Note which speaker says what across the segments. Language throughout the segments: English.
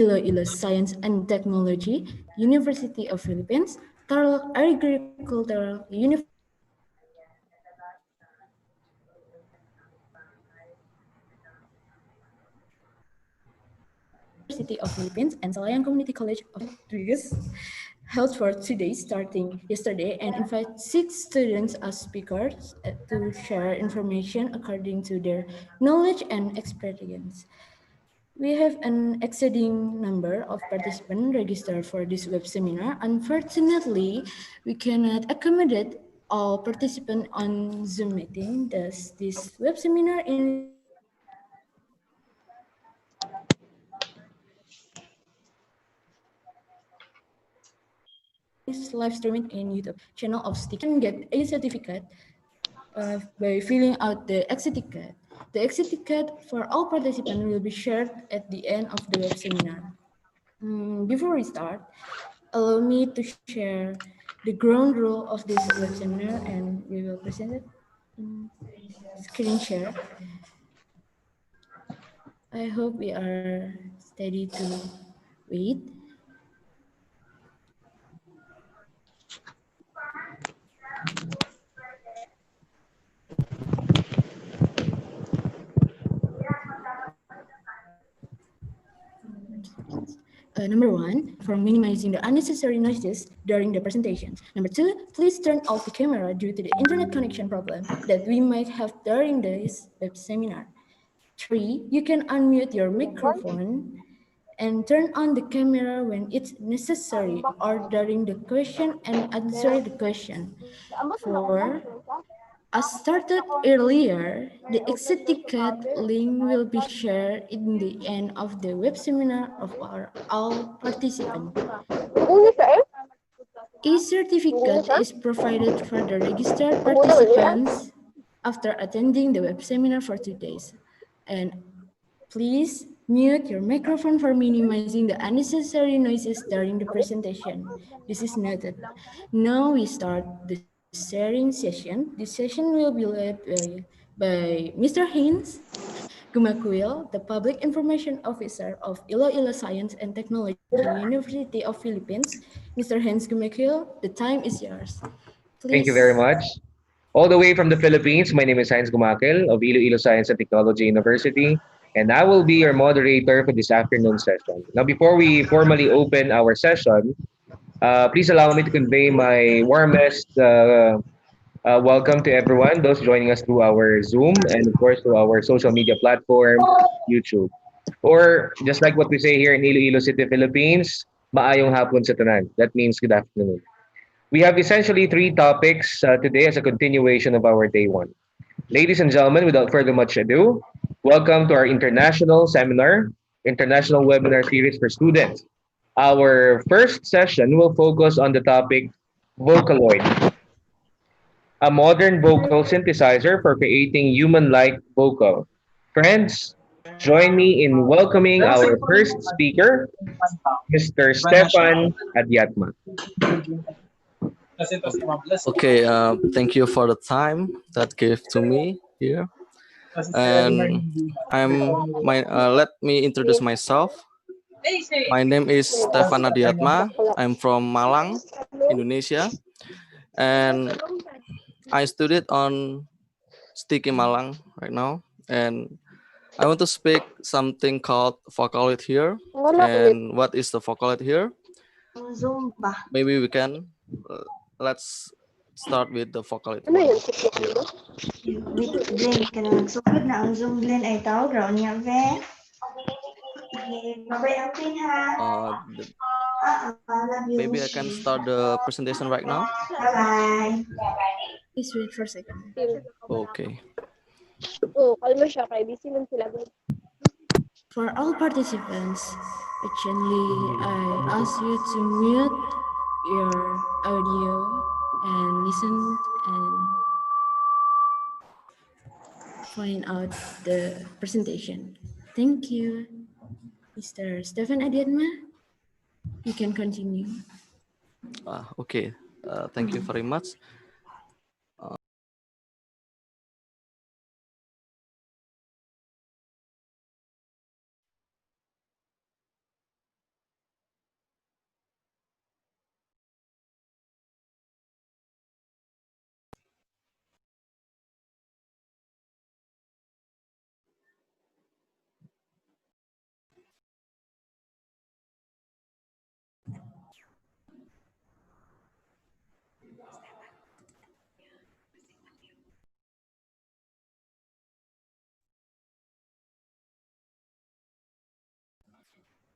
Speaker 1: Iloilo Science and Technology, University of Philippines, Tarlac Agricultural University of Philippines, and Selayang Community College of Rodriguez held for 2 days starting yesterday and invite 6 students as speakers to share information according to their knowledge and experience. We have an exceeding number of participants registered for this web seminar. Unfortunately, we cannot accommodate all participants on Zoom meeting. Thus, this web seminar is live streaming in YouTube channel of STIKI. You can get a certificate by filling out the exit ticket. The exit ticket for all participants will be shared at the end of the web seminar. Before we start, allow me to share the ground rule of this web seminar, and we will present it in screen share. I hope we are steady to wait. Number one, for minimizing the unnecessary noises during the presentations. Number two, please turn off the camera due to the internet connection problem that we might have during this web seminar. Three, you can unmute your microphone and turn on the camera when it's necessary or during the question and answer the question. Four, as started earlier, the exit ticket link will be shared in the end of the web seminar of all participants. E-certificate is provided for the registered participants after attending the web seminar for 2 days. And please mute your microphone for minimizing the unnecessary noises during the presentation. This is noted. Now we start the sharing session. This session will be led by Mr. Haynes Gumakuil, the Public Information Officer of Iloilo Science and Technology, University of Philippines. Mr. Haynes Gumakuil, the time is yours.
Speaker 2: Thank you
Speaker 1: Please.
Speaker 2: very much. All the way from the Philippines, my name is Heinz Gumakel of Iloilo Science and Technology University, and I will be your moderator for this afternoon session. Now, before we formally open our session, please allow me to convey my warmest welcome to everyone, those joining us through our Zoom and, of course, through our social media platform, YouTube. Or just like what we say here in Iloilo City, Philippines, maayong hapon sa tanan. That means good afternoon. We have essentially three topics today as a continuation of our day one. Ladies and gentlemen, without further much ado, welcome to our international seminar, international webinar series for students. Our first session will focus on the topic Vocaloid, a modern vocal synthesizer for creating human-like vocal. Friends, join me in welcoming our first speaker, Mr. Stefan Adyatma.
Speaker 3: Okay, thank you for the time that gave to me here. And let me introduce myself. My name is Stefan Adiatma. I'm from Malang, Indonesia, and I studied on STIKI Malang right now. And I want to speak something called Vocaloid here. And what is the Vocaloid here? Maybe we can let's start with the Vocaloid.
Speaker 4: Wait, Glenn, ka na nagsugod na ang Zoom, Glenn, ay tawag raw niya, be. Babay ang pin, ha? Love you.
Speaker 3: Maybe I can start the presentation right now.
Speaker 4: Bye-bye.
Speaker 1: Please wait for a second.
Speaker 3: Okay.
Speaker 5: Oh, kalma siya kay busy man sila.
Speaker 1: For all participants, actually, I ask you to mute your audio and listen and find out the presentation. Thank you. Mr. Stefan Adiatma, you can continue.
Speaker 3: Okay. Thank you very much.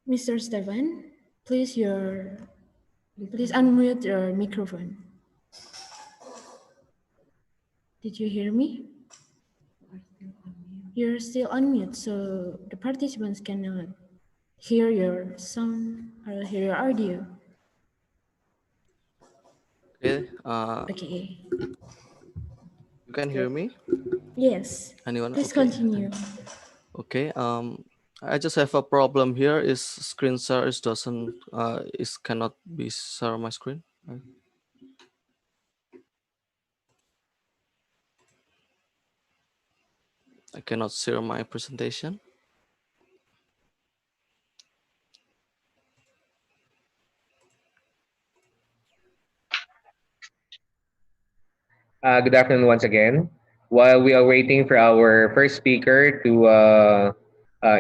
Speaker 1: Mr. Stefan, please unmute your microphone. Did you hear me? You're still on mute, so the participants cannot hear your sound or hear your audio.
Speaker 3: Okay.
Speaker 1: Okay.
Speaker 3: You can hear me?
Speaker 1: Yes.
Speaker 3: Anyone?
Speaker 1: Please
Speaker 3: Okay.
Speaker 1: continue.
Speaker 3: Okay. I just have a problem here. Is screen share cannot be share my screen. I cannot share my presentation.
Speaker 2: Good afternoon once again. While we are waiting for our first speaker to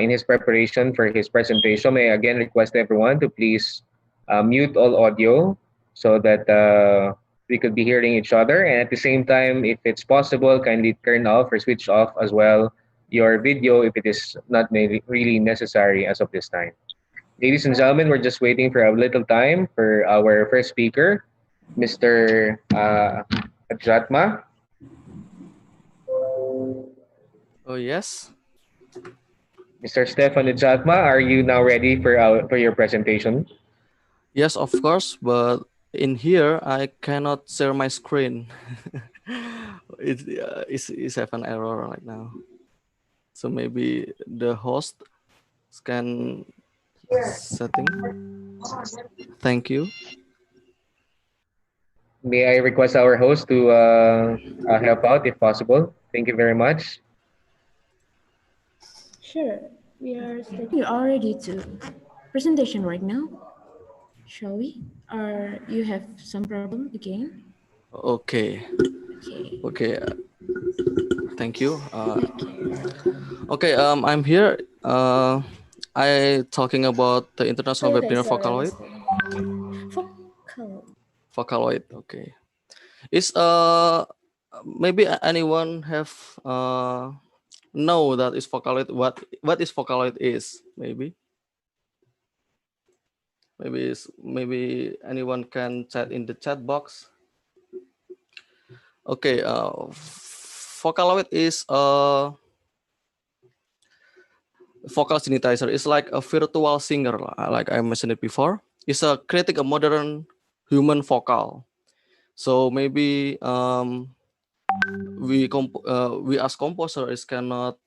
Speaker 2: in his preparation for his presentation, may I again request everyone to please mute all audio so that we could be hearing each other. And at the same time, if it's possible, kindly turn off or switch off as well your video if it is not really necessary as of this time. Ladies and gentlemen, we're just waiting for a little time for our first speaker, Mr. Jatma.
Speaker 3: Oh yes.
Speaker 2: Mr. Stefan Jatma, are you now ready for your presentation?
Speaker 3: Yes, of course, but in here I cannot share my screen. It's have an error right now. So maybe the host can setting. Thank you.
Speaker 2: May I request our host to help out if possible? Thank you very much.
Speaker 1: Sure. We are ready to presentation right now. Shall we? Or you have some problem again?
Speaker 3: Okay.
Speaker 1: Okay.
Speaker 3: Okay. Thank you. Okay. I'm here. I talking about the International Webinar Vocaloid. Vocaloid. Okay. Is maybe anyone have know that is Vocaloid? What is Vocaloid is? Maybe anyone can chat in the chat box. Okay. Vocaloid is a vocal synthesizer. It's like a virtual singer, like I mentioned it before. It's creating a modern human vocal. So maybe we as composers cannot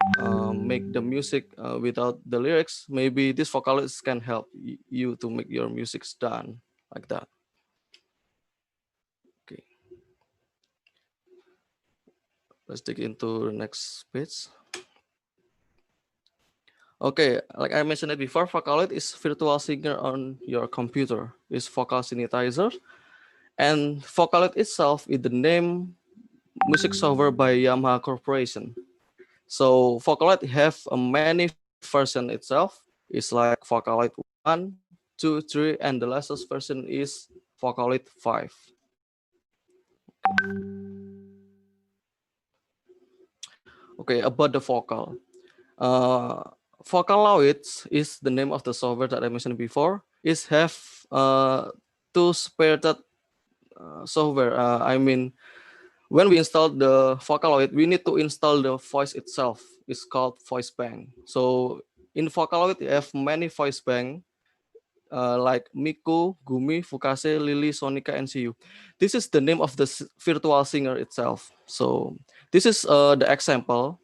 Speaker 3: make the music without the lyrics. Maybe this vocalist can help you to make your music done like that. Okay, let's dig into the next page. Okay, like I mentioned it before, Vocaloid is virtual singer on your computer. It's vocal synthesizer, and Vocaloid itself is the name music software by Yamaha Corporation. So Vocaloid have a many version itself. It's like Vocaloid 1, 2, 3, and the latest version is Vocaloid 5. Okay, about the vocal. Vocaloid is the name of the software that I mentioned before. It have two separated software. I mean, when we install the Vocaloid, we need to install the voice itself. It's called voice bank. So in Vocaloid, you have many voice bank like Miku, Gumi, Fukase, Lily, Sonica, and Siyu. This is the name of the virtual singer itself. So this is the example.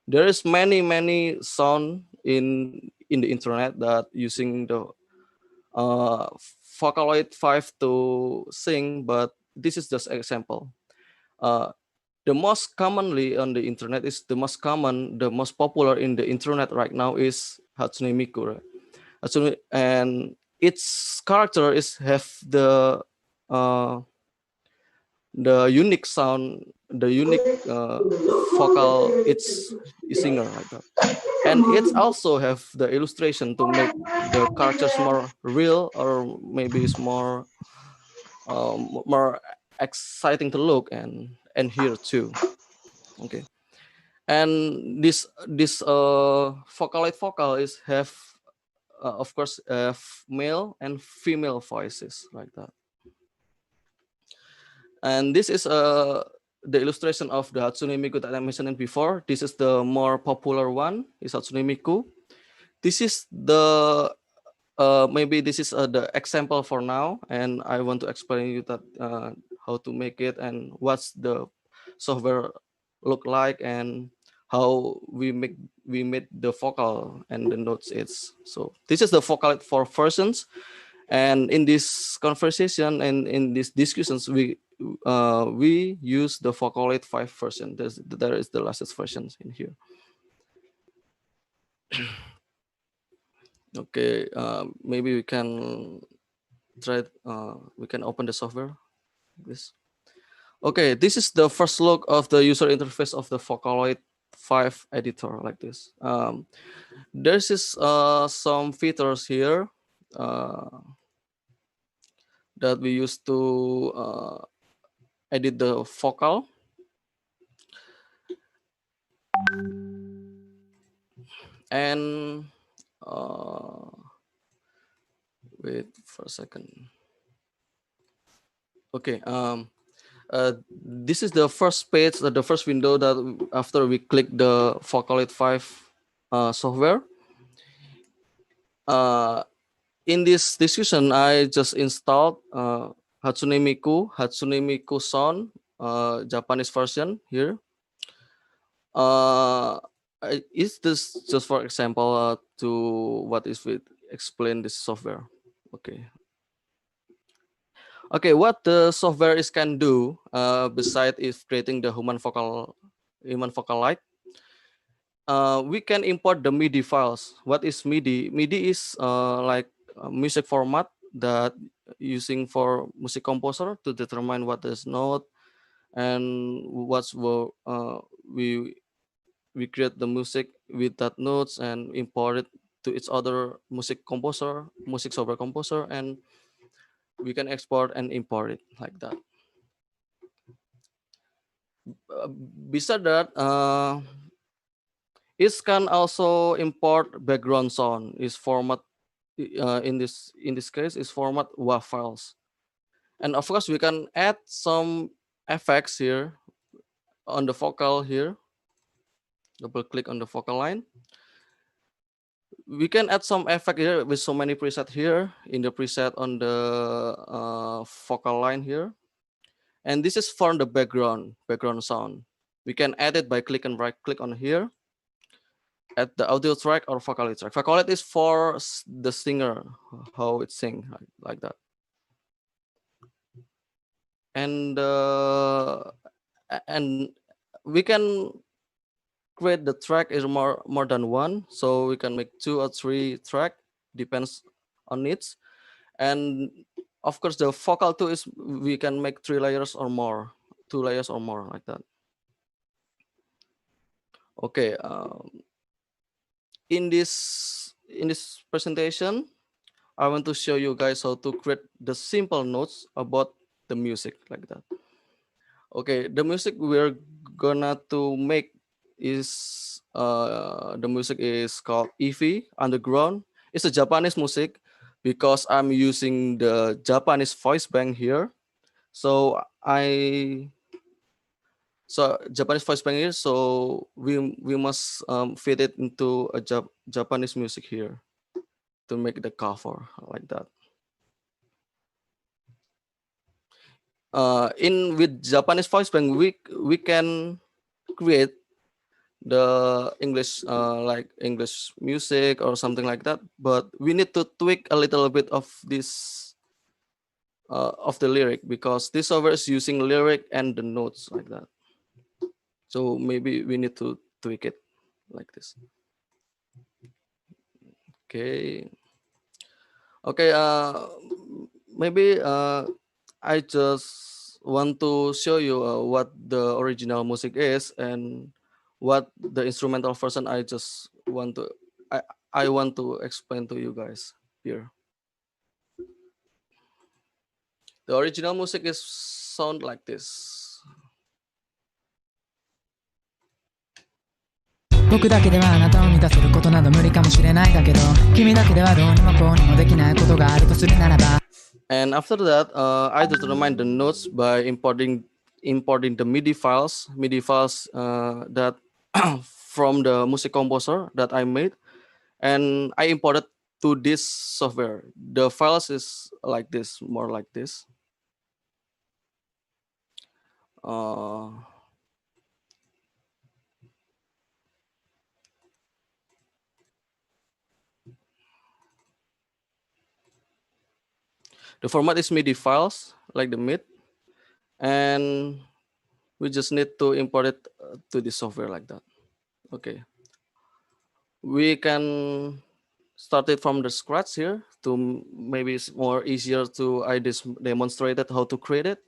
Speaker 3: There is many sound in the internet that using the Vocaloid 5 to sing, but this is just example. The most commonly on the internet is the most popular in the internet right now is Hatsune Miku. Right? Hatsune, and its character have the unique sound, the unique vocal. It's a singer like that, and it also have the illustration to make the characters more real, or maybe it's more exciting to look and hear too. Okay, and this Vocaloid vocal is have of course, male and female voices like that. And this is the illustration of the Hatsune Miku that I mentioned before. This is the more popular one, is Hatsune Miku. This is the maybe this is the example for now, and I want to explain you that how to make it and what's the software look like and how we made the vocal and the notes. It's so this is the Vocaloid for versions, and in this conversation and in these discussions we use the Vocaloid 5 version. There is the latest versions in here. Okay, maybe we can try. We can open the software. This. Okay, this is the first look of the user interface of the Vocaloid 5 editor, like this. There's some features here that we use to edit the vocal. And wait for a second. Okay, this is the first page, the first window that after we click the Vocaloid 5 software. In this discussion, I just installed Hatsune Miku Sound, Japanese version here. Is this just for example to what is it explain this software? Okay, what the software is can do besides is creating the human vocaloid, we can import the MIDI files. What is MIDI? MIDI is like a music format that using for music composer to determine what is note and what's we create the music with that notes and import it to its other music software composer, and we can export and import it like that. Besides that, it can also import background sound. Is format in this case is format WAV files, and of course we can add some effects here on the vocal here. Double click on the vocal line. We can add some effect here with so many preset here in the preset on the vocal line here. And this is for the background sound. We can add it by click and right click on here. Add the audio track or Vocaloid track. Vocaloid is for the singer, how it sing like that. And we can create the track is more than one, so we can make 2 or 3 track, depends on needs. And of course the vocal too is we can make 3 layers or more, 2 layers or more like that. Okay, in this presentation I want to show you guys how to create the simple notes about the music like that. Okay, the music we're gonna to make is the music is called EV Underground. It's a Japanese music because I'm using the Japanese voice bank here. So Japanese voice bank here. So we must fit it into a Japanese music here to make the cover like that. In with Japanese voice bank, we can create the English like English music or something like that, but we need to tweak a little bit of this of the lyric because this software is using lyric and the notes like that. So maybe we need to tweak it like this. Okay. Maybe I just want to show you what the original music is and what the instrumental version I want to explain to you guys here. The original music is sound like this.
Speaker 4: 僕だけではあなたを満たせることなど無理かもしれないだけど君だけではどうにもこうにもできないことがあるとするならば
Speaker 3: And after that, I determine the notes by importing the MIDI files that from the music composer that I made, and I imported to this software. The files is like this, more like this. The format is MIDI files, like the MID, and we just need to import it to the software like that. Okay. We can start it from the scratch here to maybe it's more easier to I just demonstrated how to create it,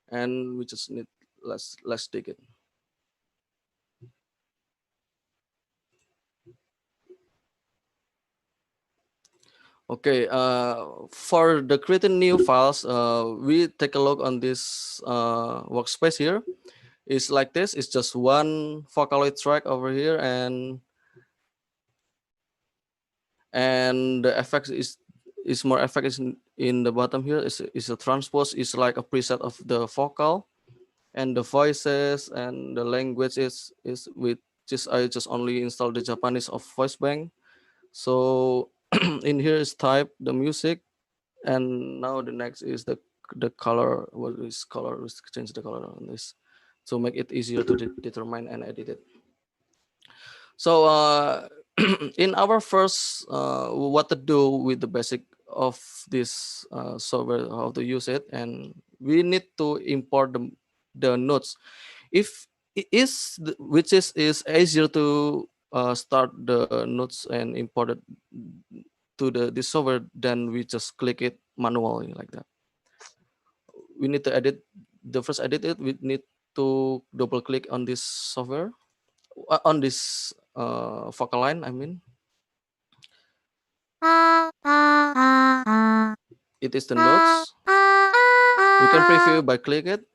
Speaker 3: and we just need let's dig it. Okay, for the creating new files, we take a look on this workspace here. It's like this. It's just one Vocaloid track over here, and the effects is more effect is in the bottom here. Is a transpose. Is like a preset of the vocal, and the voices and the language is with just I just only install the Japanese of voice bank. So in here is type the music, and now the next is the color. What is color? Let's change the color on this to make it easier to determine and edit it. So in our first what to do with the basic of this software, how to use it, and we need to import the notes. If it is which is easier to start the notes and import it to this software, then we just click it manually like that. We need to edit the first edit it. We need to double click on this software on this vocal line. I mean, it is the notes. We can preview by click it.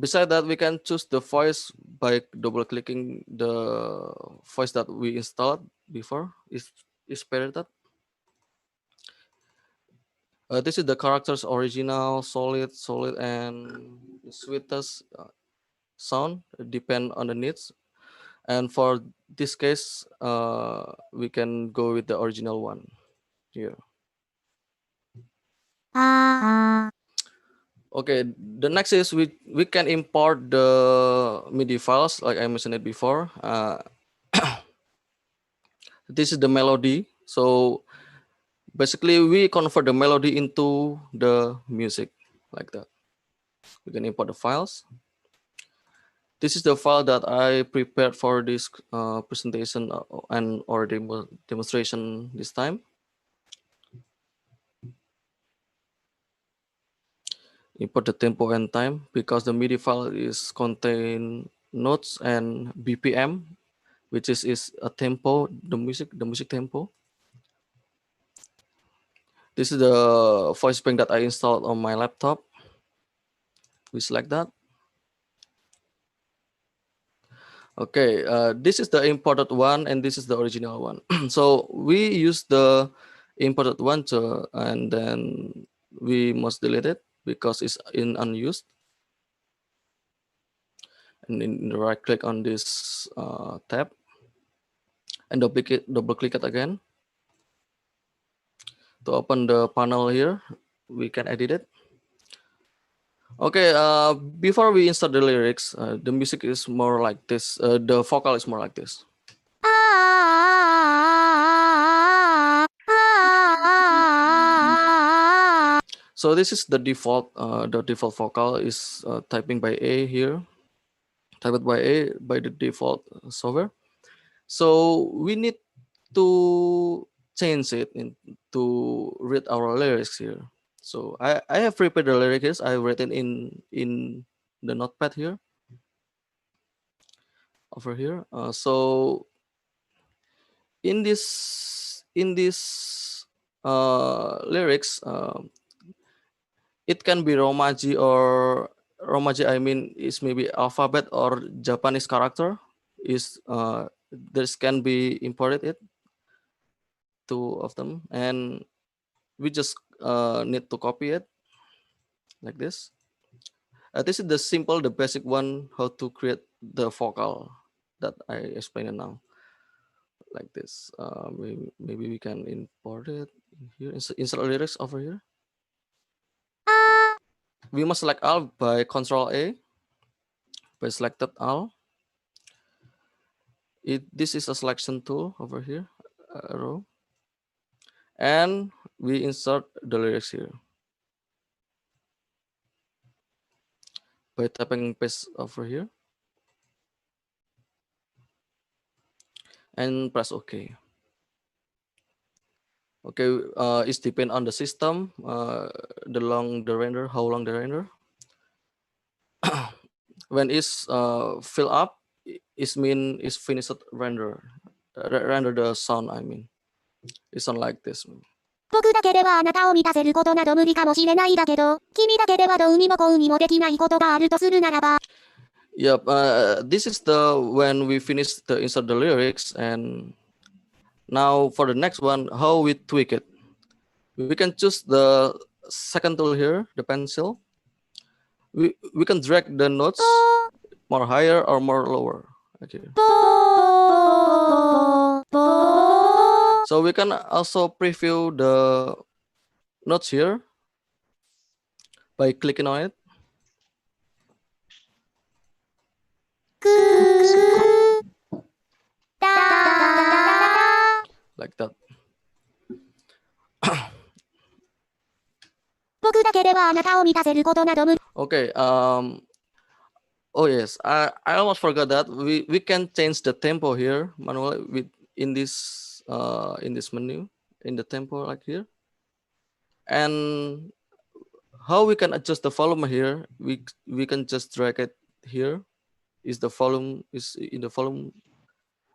Speaker 3: Beside that, we can choose the voice by double clicking the voice that we installed before. Is paired that. This is the characters original, solid, and the sweetest sound depend on the needs. And for this case, we can go with the original one here. Okay, the next is we can import the MIDI files like I mentioned it before. This is the melody. So basically we convert the melody into the music like that. We can import the files. This is the file that I prepared for this presentation and or demonstration this time. Import the tempo and time because the MIDI file is contain notes and BPM, which is a tempo, the music tempo. This is the voice bank that I installed on my laptop. We select that. Okay, this is the imported one and this is the original one. So we use the imported one and then we must delete it because it's in unused. And then right click on this tab and double click it again. To open the panel here, we can edit it. Okay, before we insert the lyrics, the music is more like this. The vocal is more like this. So this is the default. The default vocal is typing by A here. Typed by A by the default software. So we need to change it to read our lyrics here. So I have prepared the lyrics. I written in the notepad here. Over here. So in this lyrics, it can be romaji or Romaji, I mean, is maybe alphabet or Japanese character. Is this can be imported it, two of them, and we just need to copy it like this. This is the simple, the basic one, how to create the vocal that I explained now, like this. Maybe we can import it in here. Insert lyrics over here. We must select all by Control A. By selected all, this is a selection tool over here, arrow, and we insert the lyrics here by tapping paste over here and press OK. Okay, it's depend on the system, the render, how long the render. When it's fill up, it mean it's finished render. Render the sound. I mean, it sound like this.
Speaker 6: 僕だけではあなたを満たせることなど無理かもしれないだけど、君だけではどうにもこうにもできないことがあるとするならば。
Speaker 3: Yep, this is the when we finish the insert the lyrics, and now for the next one, how we tweak it. We can choose the second tool here, the pencil. We can drag the notes more higher or more lower. Okay. So we can also preview the notes here by clicking on it. Like that. Okay. Oh yes, I almost forgot that we can change the tempo here manually in this menu, in the tempo like here. And how we can adjust the volume here? We can just drag it here. Is the volume is in the volume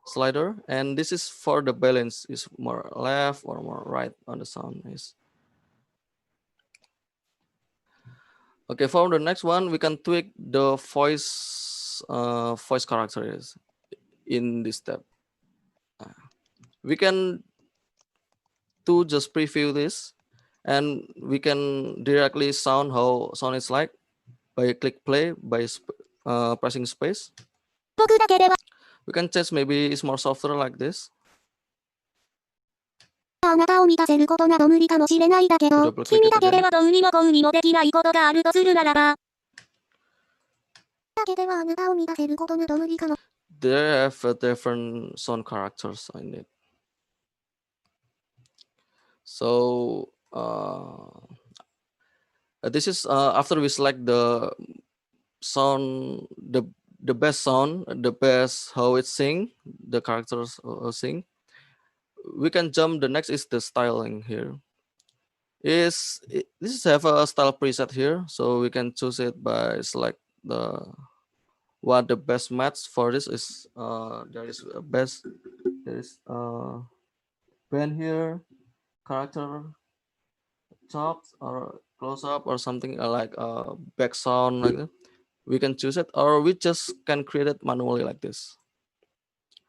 Speaker 3: slider, and this is for the balance, is more left or more right on the sound. Is okay. For the next one, we can tweak the voice characters in this step. We can just preview this, and we can directly sound how sound is like by click play by pressing space. We can change, maybe it's more softer like this.
Speaker 6: あなたを満たせることなど無理かもしれないだけど、君だけではどうにもこうにもできないことがあるとするならば。だけではあなたを満たせることなど無理かも。
Speaker 3: They have different sound characters in it. So this is after we select the sound, the best sound, the best how it sing, the characters sing. We can jump. The next is the styling here. This have a style preset here, so we can choose it by select what the best match for this is. There is a best. There is band here, character, chops or close up or something like back sound like that. We can choose it, or we just can create it manually like this.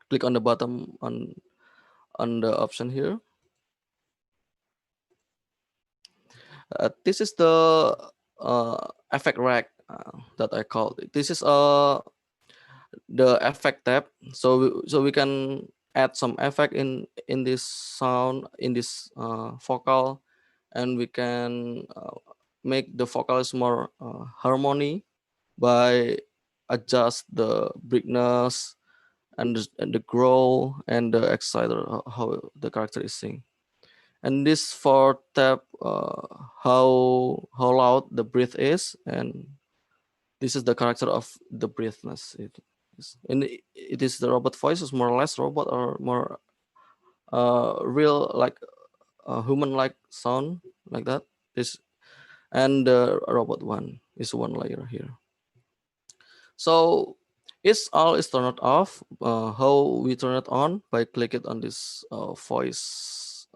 Speaker 3: Click on the bottom on the option here. This is the effect rack that I called it. This is the effect tab. So we can add some effect in this sound, in this vocal, and we can make the vocals more harmony by adjust the brightness and the growl and the exciter, how the character is singing. And this for tab how loud the breath is, and this is the character of the breathness. And it is the robot voice, is more or less robot or more real, like human like sound like that. This and the robot one is one layer here. So it's all is turned off. How we turn it on? By click it on this voice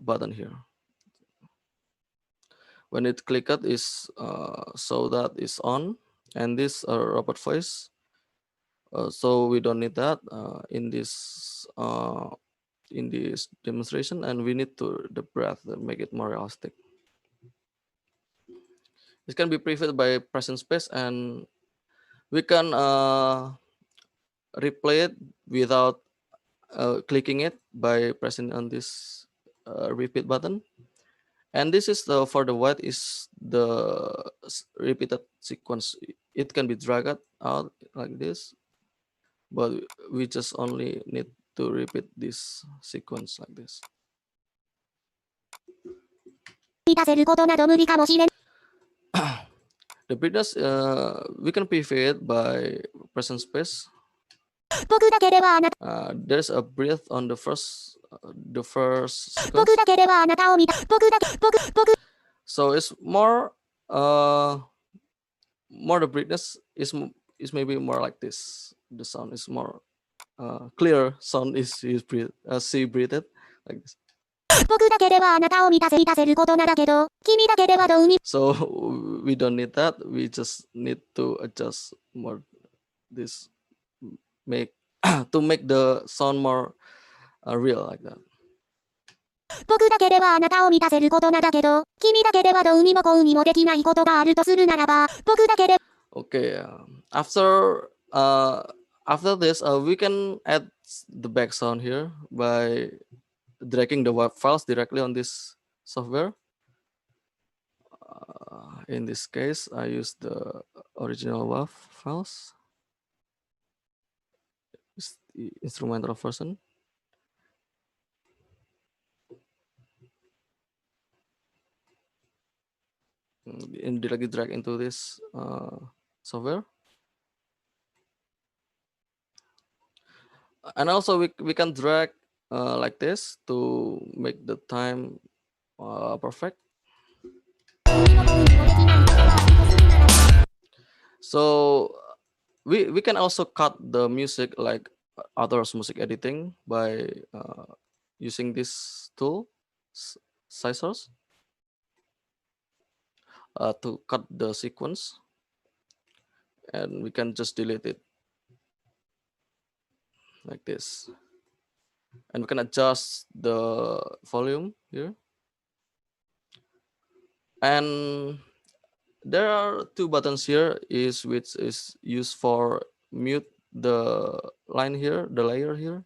Speaker 3: button here. when it clicked is so that is on, and this robot voice. So we don't need that in this demonstration, and we need to the breath to make it more realistic. This can be previewed by pressing space, and we can replay it without clicking it by pressing on this repeat button. And this is for the white is the repeated sequence. It can be dragged out like this, but we just only need to repeat this sequence like this.
Speaker 6: 満たせることなど無理かもしれん。
Speaker 3: The brightness we can preview it by pressing space.
Speaker 6: 僕だけではあなた、
Speaker 3: There's a breath on the first sequence.
Speaker 6: 僕だけではあなたを見た。僕だけ、僕。
Speaker 3: So it's more the brightness is maybe more like this. The sound is more clear. Sound is breathed like this.
Speaker 6: 僕だけではあなたを満たせることなだけど、君だけではどうに。
Speaker 3: So we don't need that. We just need to adjust more this to make the sound more real like that.
Speaker 6: 僕だけではあなたを満たせることなだけど、君だけではどうにもこうにもできないことがあるとするならば、僕だけで。
Speaker 3: Okay. After this, we can add the back sound here by dragging the WAV files directly on this software. In this case, I use the original WAV files. It's the instrumental version. And directly drag into this software. And also we can drag like this to make the time perfect. So we can also cut the music like others music editing by using this tool, scissors, to cut the sequence, and we can just delete it like this, and we can adjust the volume here. And there are two buttons here which is used for mute the line here, the layer here,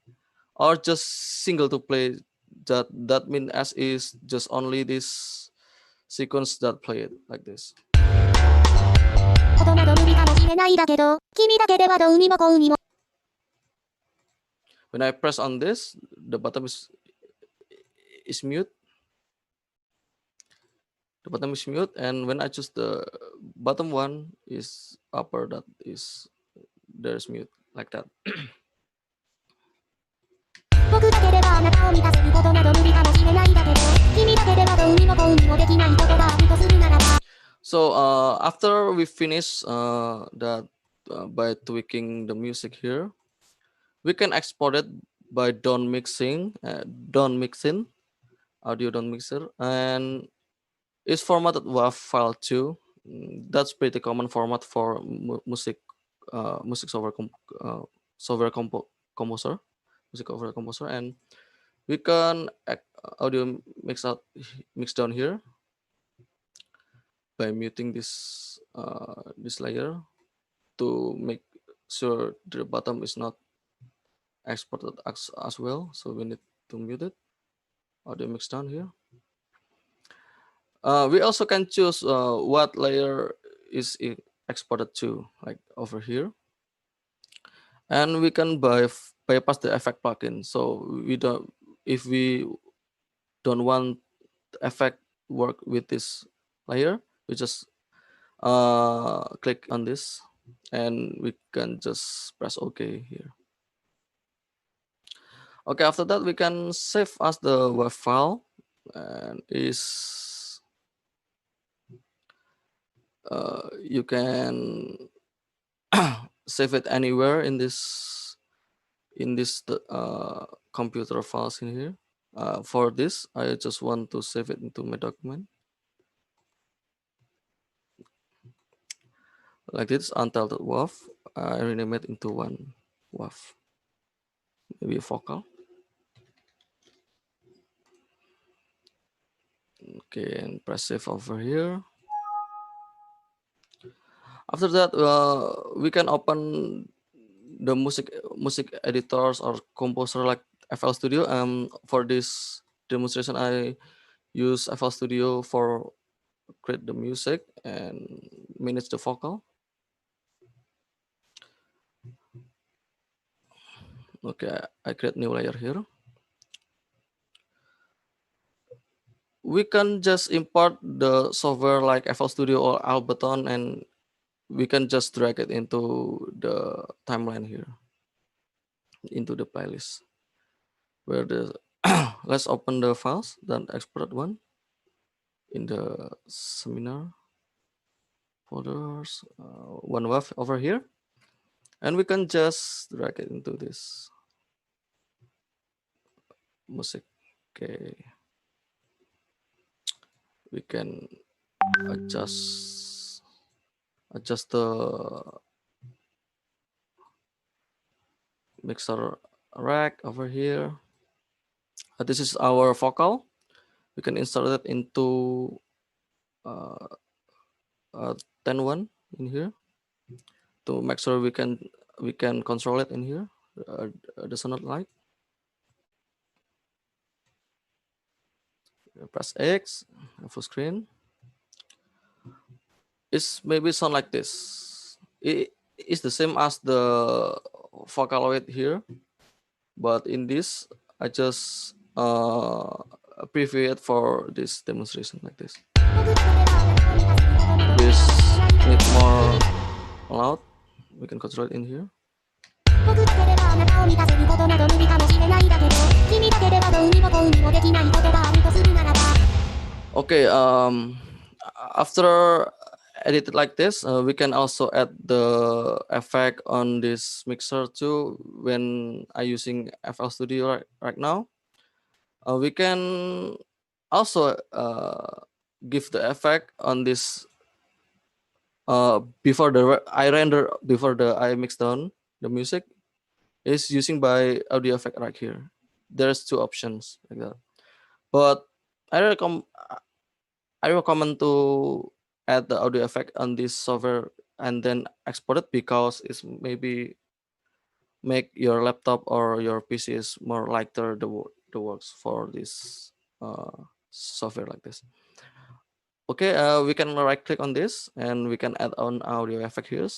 Speaker 3: or just single to play. That means as is just only this sequence that play it like this.
Speaker 6: ことなど無理かもしれないだけど、君だけではどうにもこうにも。
Speaker 3: When I press on this, the bottom is mute. The bottom is mute, and when I choose the bottom one is upper, that is there's mute like that.
Speaker 6: 僕だけではあなたを満たせることなど無理かもしれないだけど、君だけではどうにもこうにもできないことがあるとするならば。
Speaker 3: So after we finish that by tweaking the music here, we can export it by down mixing, audio down mixer, and it's formatted WAV file too. That's pretty common format for music software composer, music software composer, and we can audio mix down here by muting this layer to make sure the bottom is not exported as well. So we need to mute it. Audio mix down here. We also can choose what layer is exported to, like over here, and we can bypass the effect plugin. So if we don't want the effect work with this layer, we just click on this, and we can just press OK here. Okay, after that we can save as the WAV file, and you can save it anywhere in this computer files in here. For this, I just want to save it into my document. like this, Untitled WAV. I rename it into one WAV, maybe a vocal. Okay, and press save over here. After that, we can open the music editors or composer like FL Studio. For this demonstration, I use FL Studio for create the music and manage the vocal. Okay, I create new layer here. We can just import the software like FL Studio or Ableton, and we can just drag it into the timeline here, into the playlist. Where the let's open the files, then export one in the seminar folders, one WAV over here, and we can just drag it into this music. Okay, we can adjust the mixer rack over here. This is our vocal. We can insert it into 10.1 in here to make sure we can control it in here. The sound light. Press X, full screen. It's maybe sound like this. It is the same as the Vocaloid here, but in this I just preview it for this demonstration like this. This need more loud. We can control it in here. Okay, after edited like this, we can also add the effect on this mixer too. When I using FL Studio right now, we can also give the effect on this before I mix down the music is using by audio effect right here. There's two options like that, but I recommend to add the audio effect on this software and then export it, because it's maybe make your laptop or your PC is more lighter the works for this software like this. Okay, we can right click on this and we can add on audio effect here.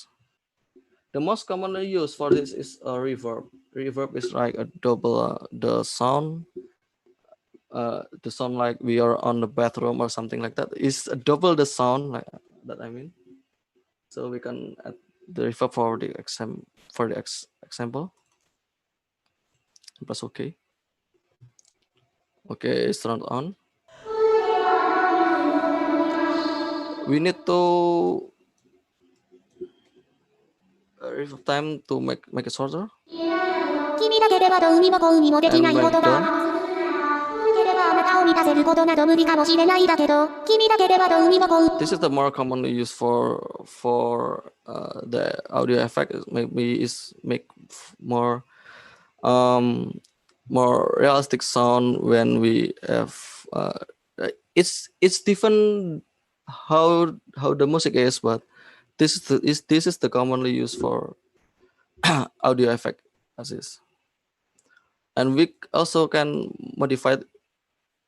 Speaker 3: The most commonly used for this is a reverb. Reverb is like a double the sound like we are on the bathroom or something like that. It's double the sound like that. I mean, so we can add the reverb for the example. Press OK. Okay, it's turned on. We need to reverb time to make it shorter. And make it down. This is the more commonly used for the audio effect. Maybe is make more more realistic sound when we have. It's different how the music is, but this is the commonly used for audio effect as is. And we also can modify it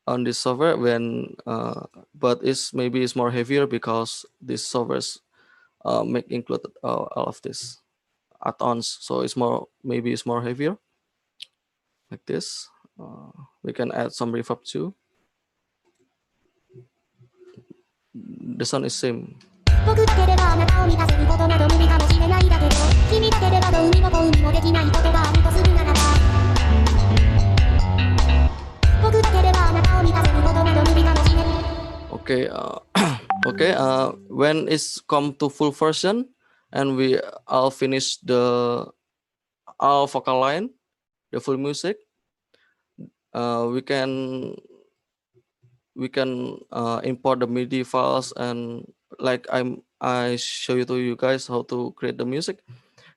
Speaker 3: on this software when but it's more heavier, because this softwares make include all of this add-ons, so it's more heavier like this. We can add some reverb too. The sound is same. Okay, okay. When it's come to full version and we all finish the all vocal line, the full music, we can import the MIDI files, and like I show you to you guys how to create the music,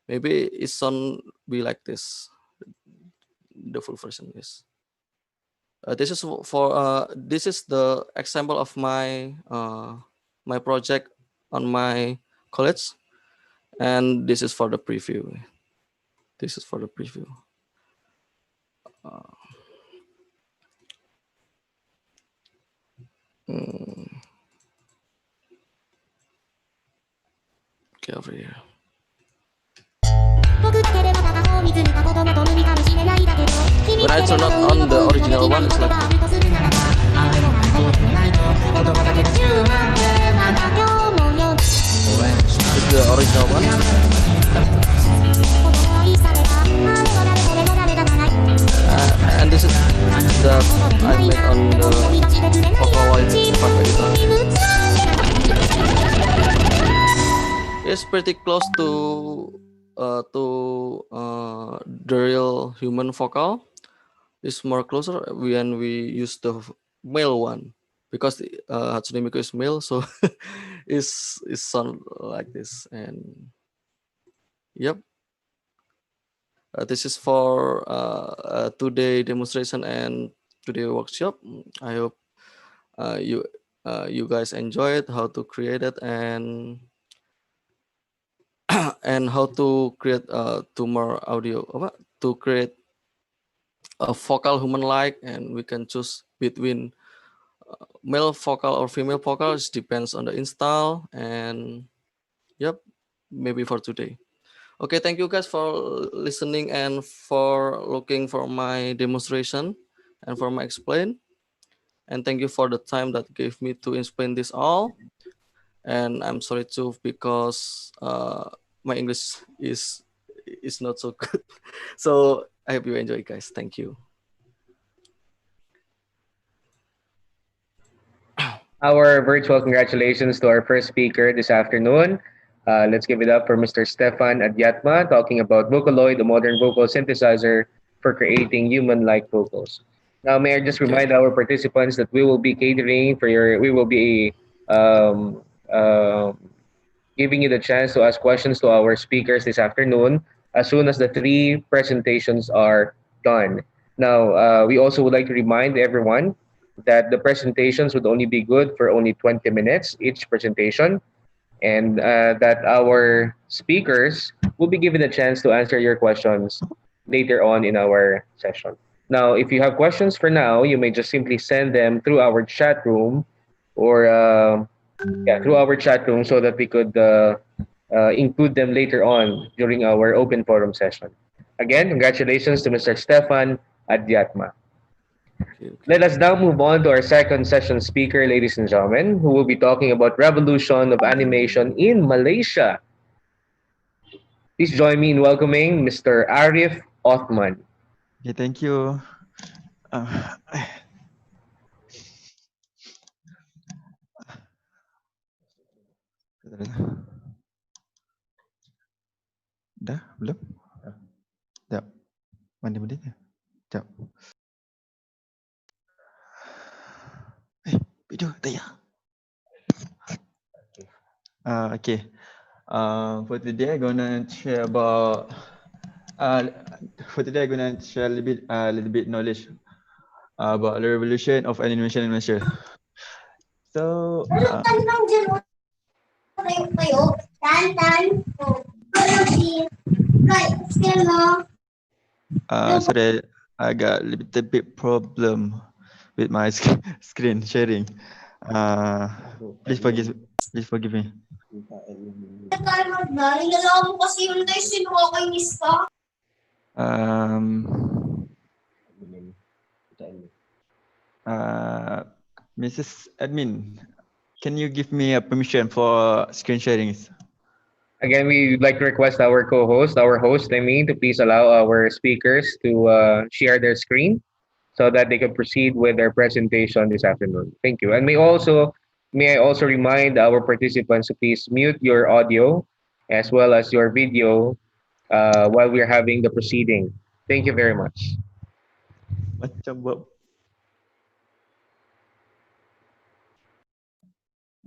Speaker 3: maybe it sound be like this. The full version is. This is for this is the example of my my project on my college, and this is for the preview. This is for the preview. Okay, over here.
Speaker 6: 僕だけでは片方見つめた子供と無理かもしれないだけど
Speaker 3: When I turn on the original one, it's like
Speaker 6: あるとするならば愛もないこともないと言葉だけで10万円また今日もよ
Speaker 3: it's the original one.
Speaker 6: 愛されたあれも誰これも誰だから
Speaker 3: And this is that I made on the Vocaloid part editor. It's pretty close to the real human vocal. It's more closer when we use the male one, because Hatsune Miku is male, so it sound like this. And yep, this is for today demonstration and today workshop. I hope you guys enjoyed how to create it and and how to create tumor audio to create a vocal human like, and we can choose between male vocal or female vocal. It depends on the install. And yep, maybe for today. Okay, thank you guys for listening and for looking for my demonstration and for my explain. And thank you for the time that gave me to explain this all. And I'm sorry too, because my English is not so good. So I hope you enjoy, guys. Thank you.
Speaker 2: Our virtual congratulations to our first speaker this afternoon. Let's give it up for Mr. Stefan Adyatma, talking about Vocaloid, a modern vocal synthesizer for creating human-like vocals. Now, may I just remind our participants that we will be catering for we will be giving you the chance to ask questions to our speakers this afternoon as soon as the 3 presentations are done. Now, we also would like to remind everyone that the presentations would only be good for only 20 minutes each presentation, and that our speakers will be given a chance to answer your questions later on in our session. Now, if you have questions for now, you may just simply send them through our chat room or through our chat room so that we could include them later on during our open forum session. Again, congratulations to Mr. Stefan Adyatma. Let us now move on to our second session speaker, ladies and gentlemen, who will be talking about revolution of animation in Malaysia. Please join me in welcoming Mr. Arif Othman.
Speaker 7: Okay, thank you. Dah? Belum? Sekejap. Mana dia? Sekejap. Video, tak ya? Okay. For today, I'm gonna share about. For today, I'm gonna share a little bit knowledge about the revolution of animation in Malaysia. So. Sorry, I got a little bit problem with my screen sharing. Please forgive me. Mrs. Admin, can you give me a permission for screen sharing?
Speaker 2: Again, we would like to request our host, to please allow our speakers to share their screen so that they can proceed with their presentation this afternoon. Thank you. And may I also remind our participants to please mute your audio as well as your video while we're having the proceeding. Thank you very much.
Speaker 7: Macam buat.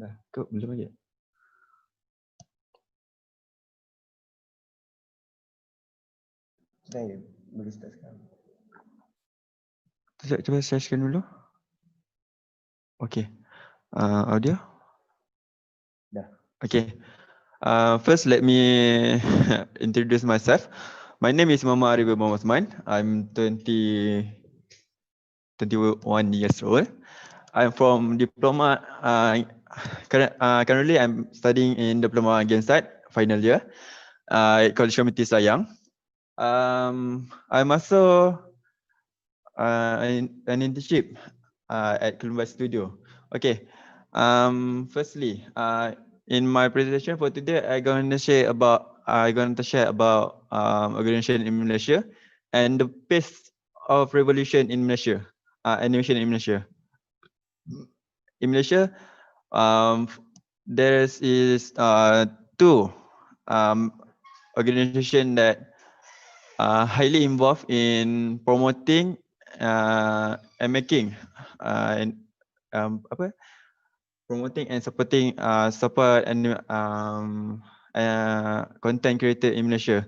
Speaker 7: Dah, kau belum lagi. Saya boleh start sekarang. Cuba sharekan dulu. Okay. Audio.
Speaker 2: Dah.
Speaker 7: Okay. First, let me introduce myself. My name is Muhammad Arif Muhammad Osman. I'm 21 years old. I'm from diploma. Currently, I'm studying in diploma game side final year at Kolej Komuniti Selayang. I'm also an internship at Kolej Studio. Okay. Firstly, in my presentation for today, I'm going to share about organization in Malaysia and the pace of revolution in Malaysia, animation in Malaysia. In Malaysia, there is two organization that highly involved in promoting and making promoting and supporting content creator in Malaysia.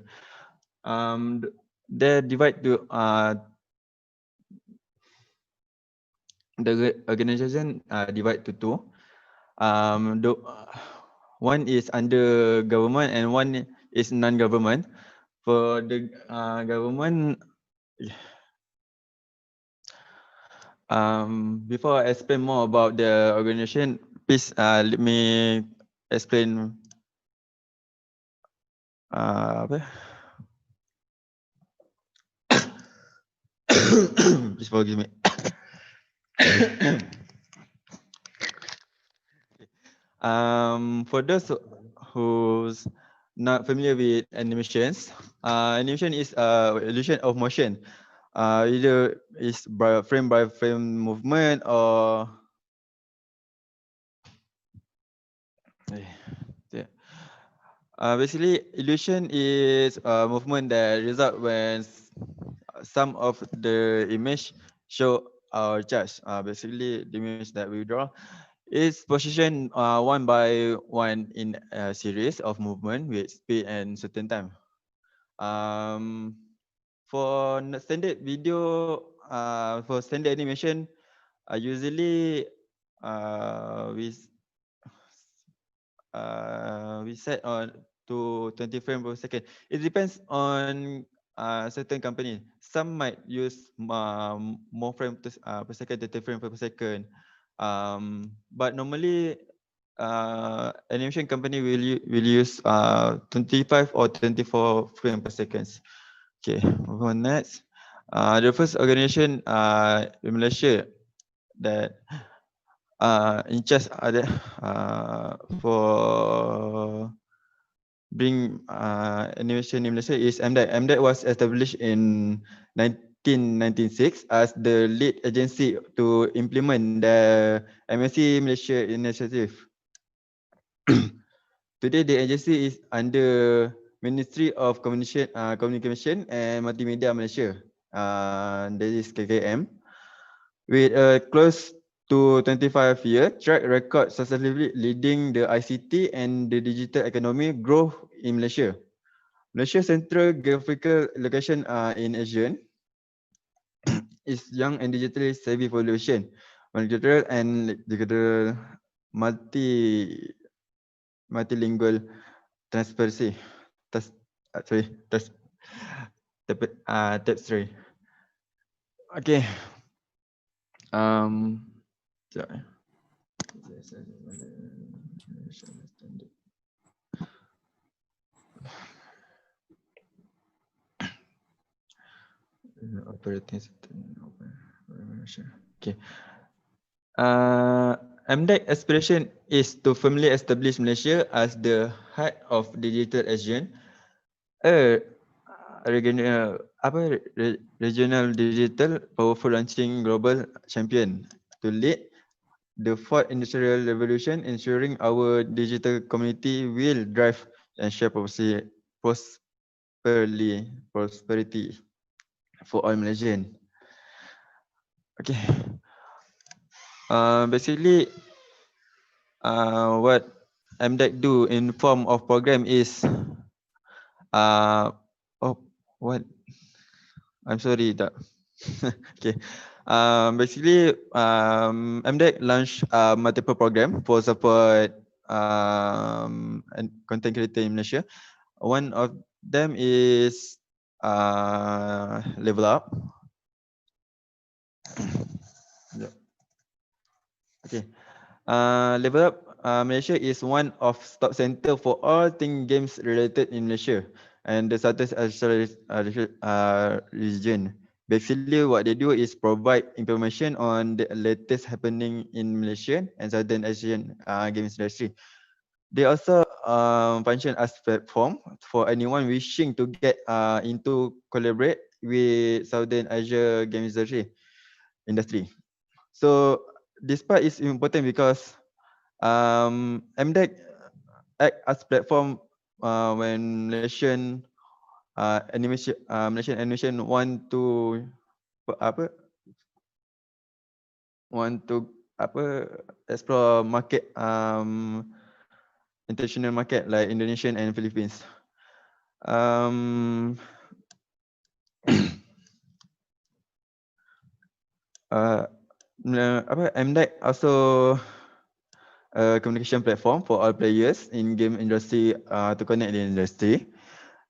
Speaker 7: They divide to the organization divide to two. One is under government and one is non-government. For the government, before I explain more about the organization, please let me explain please forgive me. For those who's not familiar with animations, animation is illusion of motion. Either is by frame movement or basically illusion is a movement that result when some of the image show or judge. Basically the image that we draw is positioned one by one in a series of movement with speed and certain time. For standard video, for standard animation, usually we set on to 20 frames per second. It depends on certain company. Some might use more frames per second, 30 frames per second. But normally, animation company will use 25 or 24 frames per second. Okay, move on next. The first organization in Malaysia that in charge for bring animation in Malaysia is MDEC. MDEC was established in 1996 as the lead agency to implement the MSC Malaysia initiative. Today, the agency is under Ministry of Communication and Multimedia Malaysia. That is KKM. With a close to 25-year track record successfully leading the ICT and the digital economy growth in Malaysia. Malaysia's central geographical location in Asia is young and digitally savvy population, multicultural and digital multilingual transparency. Tapestry. Okay. Sorry. Operating system. Okay. MDEC aspiration is to firmly establish Malaysia as the heart of digital Asian, regional digital powerful launching global champion to lead the fourth industrial revolution, ensuring our digital community will drive and share prosperity for all Malaysian. Okay. Basically, what MDEC do in form of program is what I'm sorry that. Okay. Basically, MDEC launched multiple program for support and content creator in Malaysia. One of them is Level Up. Yeah. Okay. Level Up Malaysia is one of top center for all thing games related in Malaysia and the Southeast Asia region. Basically, what they do is provide information on the latest happening in Malaysia and Southern Asian games industry. They also function as platform for anyone wishing to get into collaborate with Southern Asia games industry. So this part is important because MDEC act as platform when Malaysian animation want to explore market international market like Indonesian and Philippines. Um, MDEC also a communication platform for all players in game industry to connect the industry.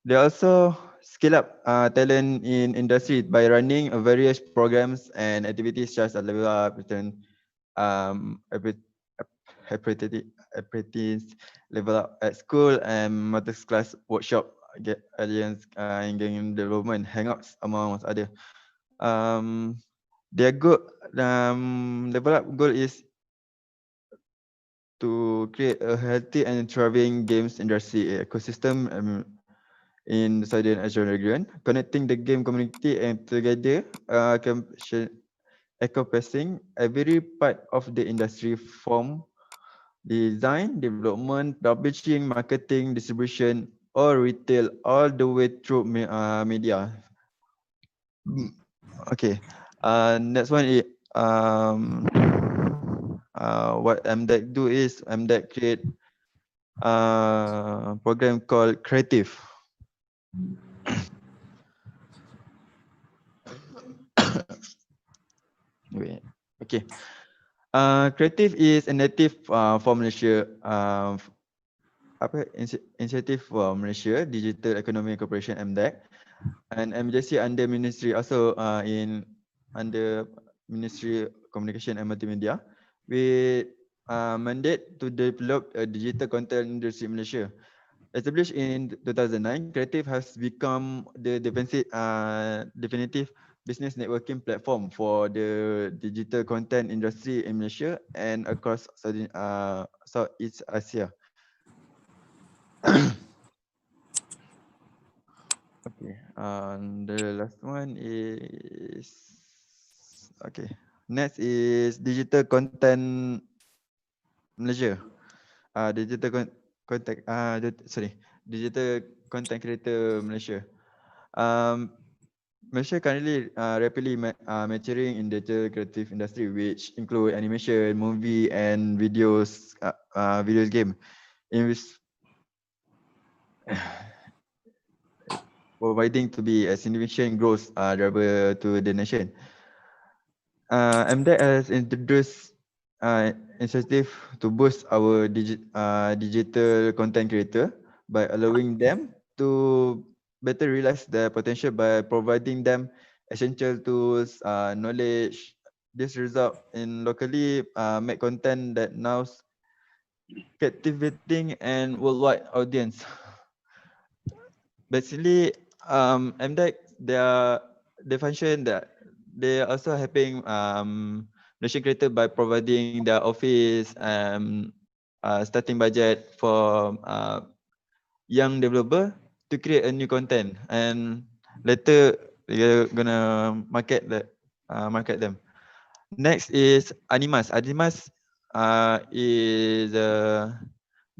Speaker 7: They also scale up talent in industry by running various programs and activities such as level up, apprentice, level up at school, and matters class workshop, get alliance in game development, hangouts among other. Their goal, level up goal is to create a healthy and thriving games industry ecosystem in the Southern Asian region, connecting the game community and together encompassing every part of the industry from design, development, publishing, marketing, distribution, or retail, all the way through media. Okay. Next one is what MDEC do is MDEC create program called Creative. Wait. Okay. Creative is a native for Malaysia. Initiative for Malaysia Digital Economy Corporation MDEC, and MJC under Ministry also under Ministry Communication and Multimedia with mandate to develop a digital content industry in Malaysia. Established in 2009, Creative has become the definitive business networking platform for the digital content industry in Malaysia and across Southeast Asia. Okay, the last one is okay. Next is digital content Malaysia. Digital content creator Malaysia. Malaysia currently rapidly maturing in digital creative industry, which include animation, movie, and videos game, in which providing to be a significant growth driver to the nation. MDEC has introduced initiative to boost our digital content creator by allowing them to better realize their potential by providing them essential tools, knowledge. This result in locally made content that now captivating and worldwide audience. Basically, MDEC they function that they are also helping Malaysian creator by providing their office starting budget for young developer to create a new content, and later they're gonna market them. Next is Animas. Animas is a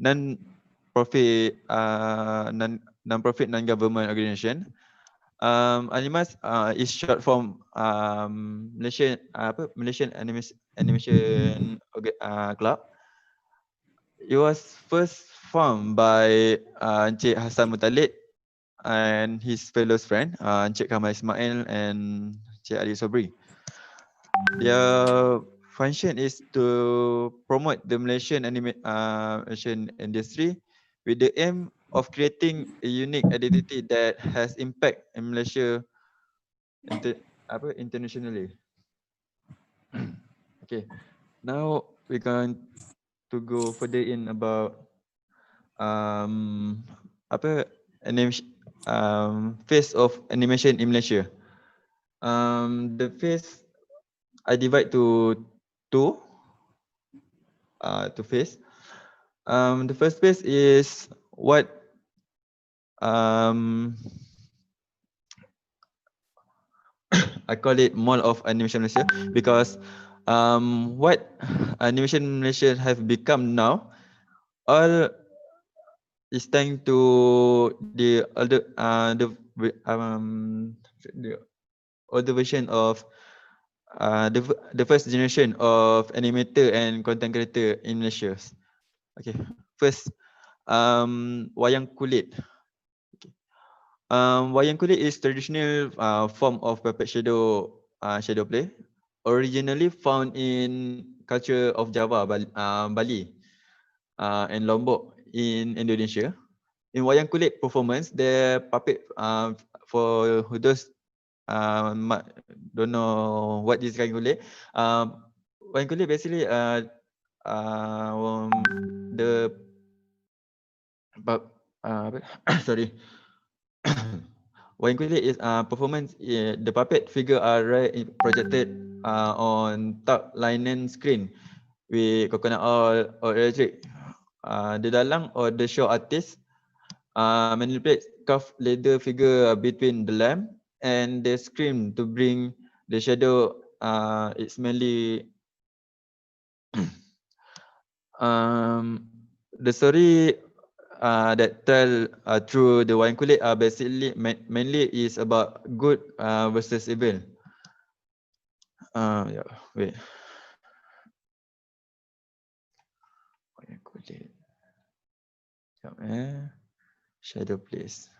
Speaker 7: non-profit non-government organization. Animas is short form Malaysian Animation Club. It was first formed by Encik Hassan Muttalib and his fellow friend, Encik Kamal Ismail and Encik Ali Sobri. Their function is to promote the Malaysian animation industry with the aim of creating a unique identity that has impact in Malaysia internationally. Okay, now we're going to go further in about animation, phase of animation in Malaysia. The phase I divide to two phase. The first phase is what I call it Mall of Animation Malaysia, because what Animation Malaysia have become now, all is thanks to the older version of the first generation of animator and content creator in Malaysia. Okay, first wayang kulit. Wayang kulit is traditional form of puppet shadow play, originally found in culture of Java, Bali, and Lombok in Indonesia. In wayang kulit performance, the puppet for those don't know what is wayang kulit. Wayang kulit basically the sorry. Wayang kulit is performance. The puppet figure are projected on top linen screen with coconut oil or electric. The dalang or the show artist manipulate carved leather figure between the lamp and the screen to bring the shadow. It's mainly the story that tell through the wayang kulit basically mainly is about good versus evil. Yeah, wait. Wayang kulit. Shadow place.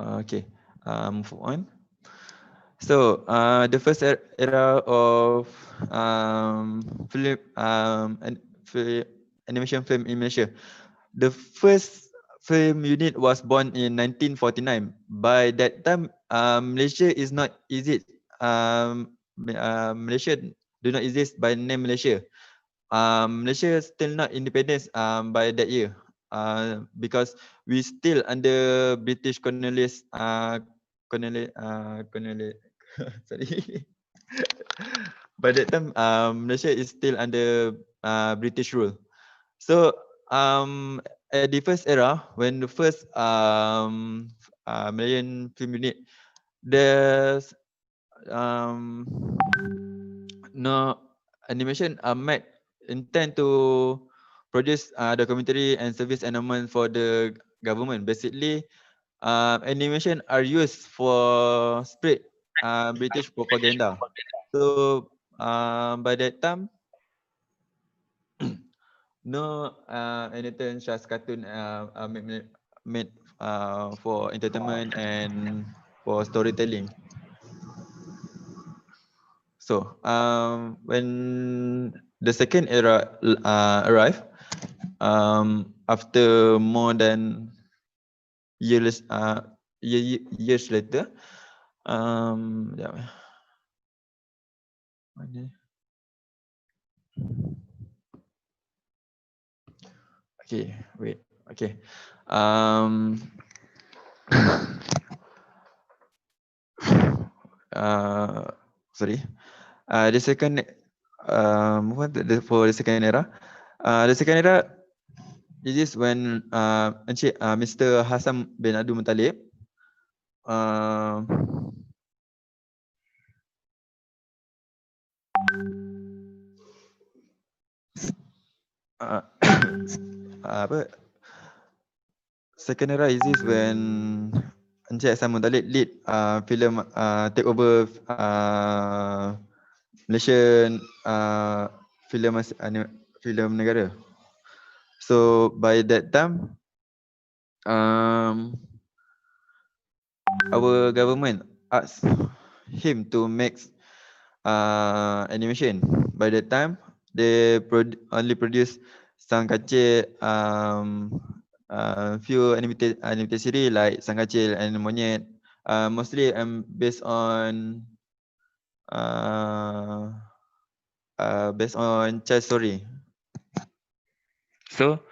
Speaker 7: Okay, move on. So the first era of film animation film in Malaysia. The first film unit was born in 1949. By that time, Malaysia is not exist. Malaysia do not exist by name Malaysia. Malaysia still not independent by that year. Because we still under British colonialist sorry. By that time, Malaysia is still under British rule. So at the first era, when the first Malayan film unit, there's no animation might intend to produce documentary and service element for the government. Basically, animation are used for spread British propaganda. So by that time, no anything such cartoon made for entertainment and for storytelling. So when the second era arrived, after more than years later, yeah. Okay, wait. Okay. Sorry. The second for the second era. The second era is when Mr. Hassan bin Abdul Muttalib apa second era is this when Encik Simon Talib lead film take over Malaysian film negara. So by that time, our government asked him to make animation. By that time, they only produce Sang Kacil, few animated series like Sang Kacil and Monyet. Mostly based on child story. So,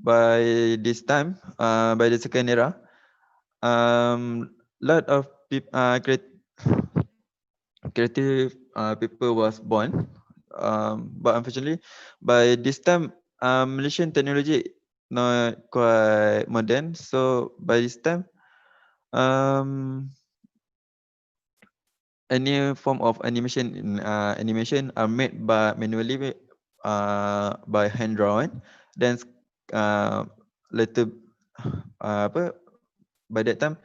Speaker 7: by this time, by the second era, lot of creative people was born. But unfortunately, by this time, Malaysian technology not quite modern. So by this time, any form of animation are made by manually by hand drawn. Then later by that time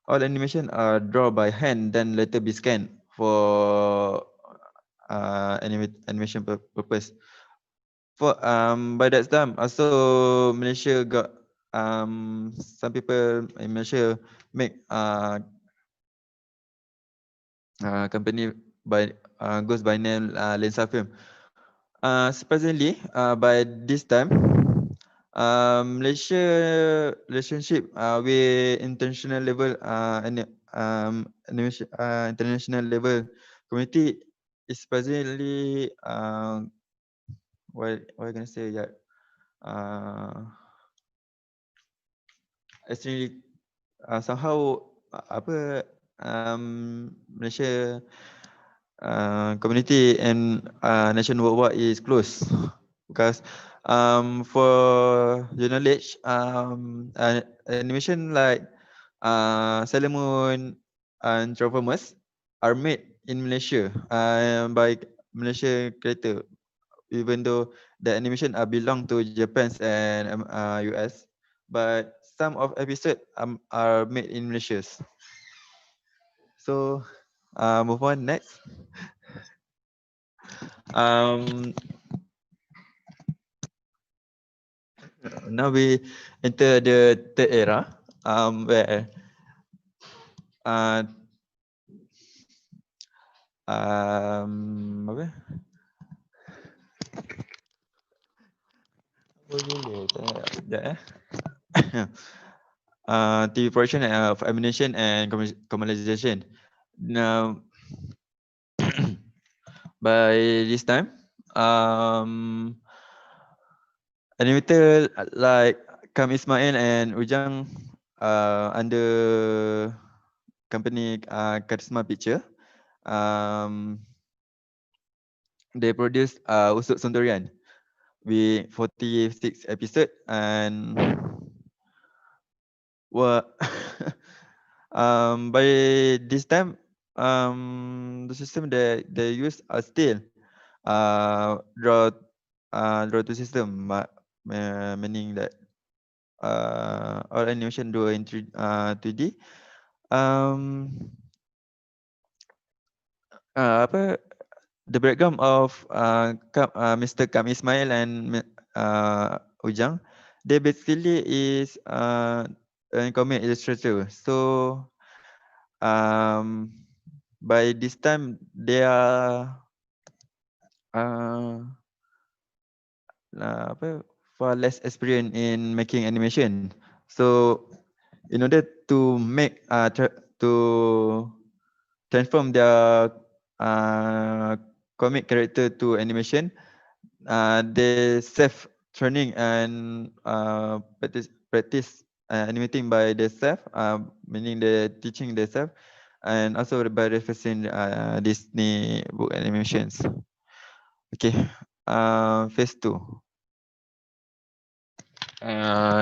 Speaker 7: all animation are drawn by hand, then later be scanned for animation purpose. For by that time also Malaysia got some people in Malaysia make company goes by name Lensa Film. Surprisingly, by this time, Malaysia relationship with international level international level community is surprisingly what can I say that actually somehow Malaysia community and nation worldwide is close because for your knowledge animation like Sailor Moon and Transformers are made in Malaysia by Malaysia creator, even though the animation belong to Japan and US, but some of episodes are made in Malaysia. So move on next. Now we enter the third era, where apa? TV production of animation and commercialization. Now, by this time, animator like Kam Ismail and Ujang under company Karisma Picture, they produced Usuk Sundarian with 46 episodes and by this time the system that they use are still draw to system, meaning that all animation do in 3D. The background of Mr. Kam Ismail and Ujang, they basically is a comic illustrator. So by this time they are far less experienced in making animation. So in order to make to transform their comic character to animation, they self training and practice animating by themselves, meaning they teaching themselves, and also by referencing Disney book animations. Okay, phase 2.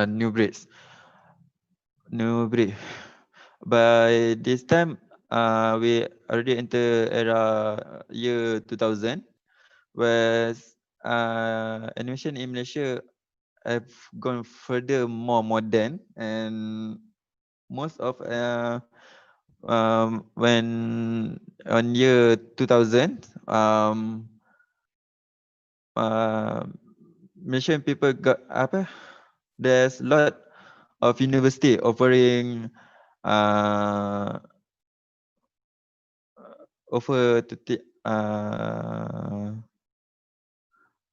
Speaker 7: New breeds. By this time, we already enter era year 2000, where animation in Malaysia have gone further more modern, and most of when on year 2000 Malaysian people got apa, there's a lot of university offering offer to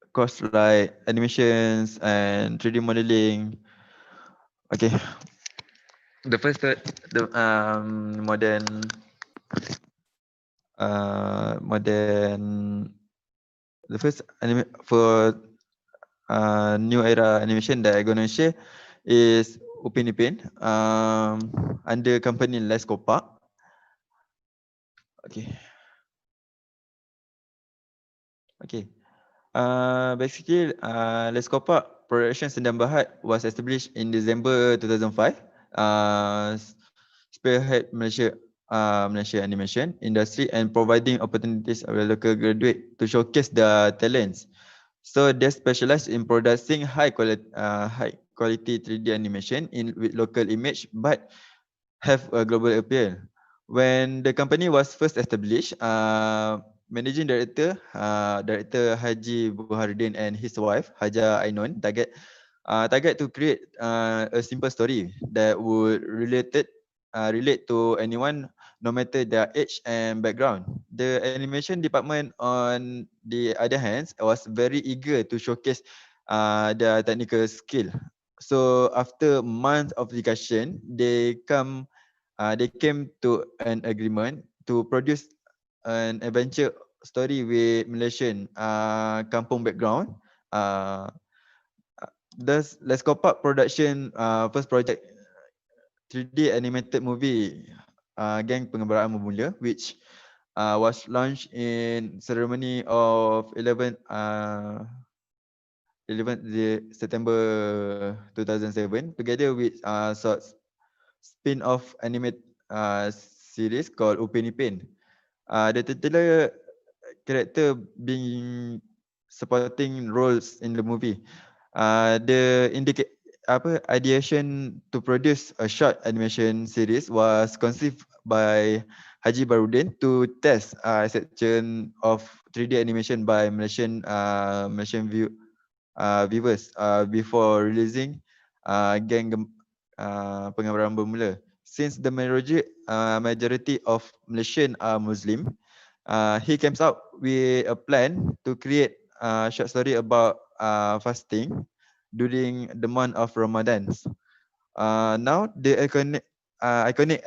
Speaker 7: course like animations and 3D modeling. Okay, the first the modern the first anime for new era animation that I'm gonna share is Upin Ipin under company Les Kopak. Okay. Basically, Les Kopak Production Sendang Berhad was established in December 2005. Spearhead Malaysia animation industry and providing opportunities of the local graduate to showcase their talents. So they specialize in producing high quality 3D animation with local image, but have a global appeal. When the company was first established, managing director Haji Buharuddin and his wife Haja Ainun target to create a simple story that would relate to anyone, no matter their age and background. The animation department, on the other hand, was very eager to showcase their technical skill. So after months of discussion, they came to an agreement to produce an adventure story with Malaysian kampung background. Thus, Let's Kopak Production first project 3D animated movie Geng Pengembaraan Bermula, which was launched in ceremony of 11th September 2007, together with short spin-off animated series called Upin Ipin. The titular character being supporting roles in the movie. The ideation to produce a short animation series was conceived by Haji Baruddin to test section of 3D animation by Malaysian viewers before releasing Geng Pengembaraan Bermula. Since the majority of Malaysian are Muslim, he came up with a plan to create a short story about fasting during the month of Ramadan. Now the iconic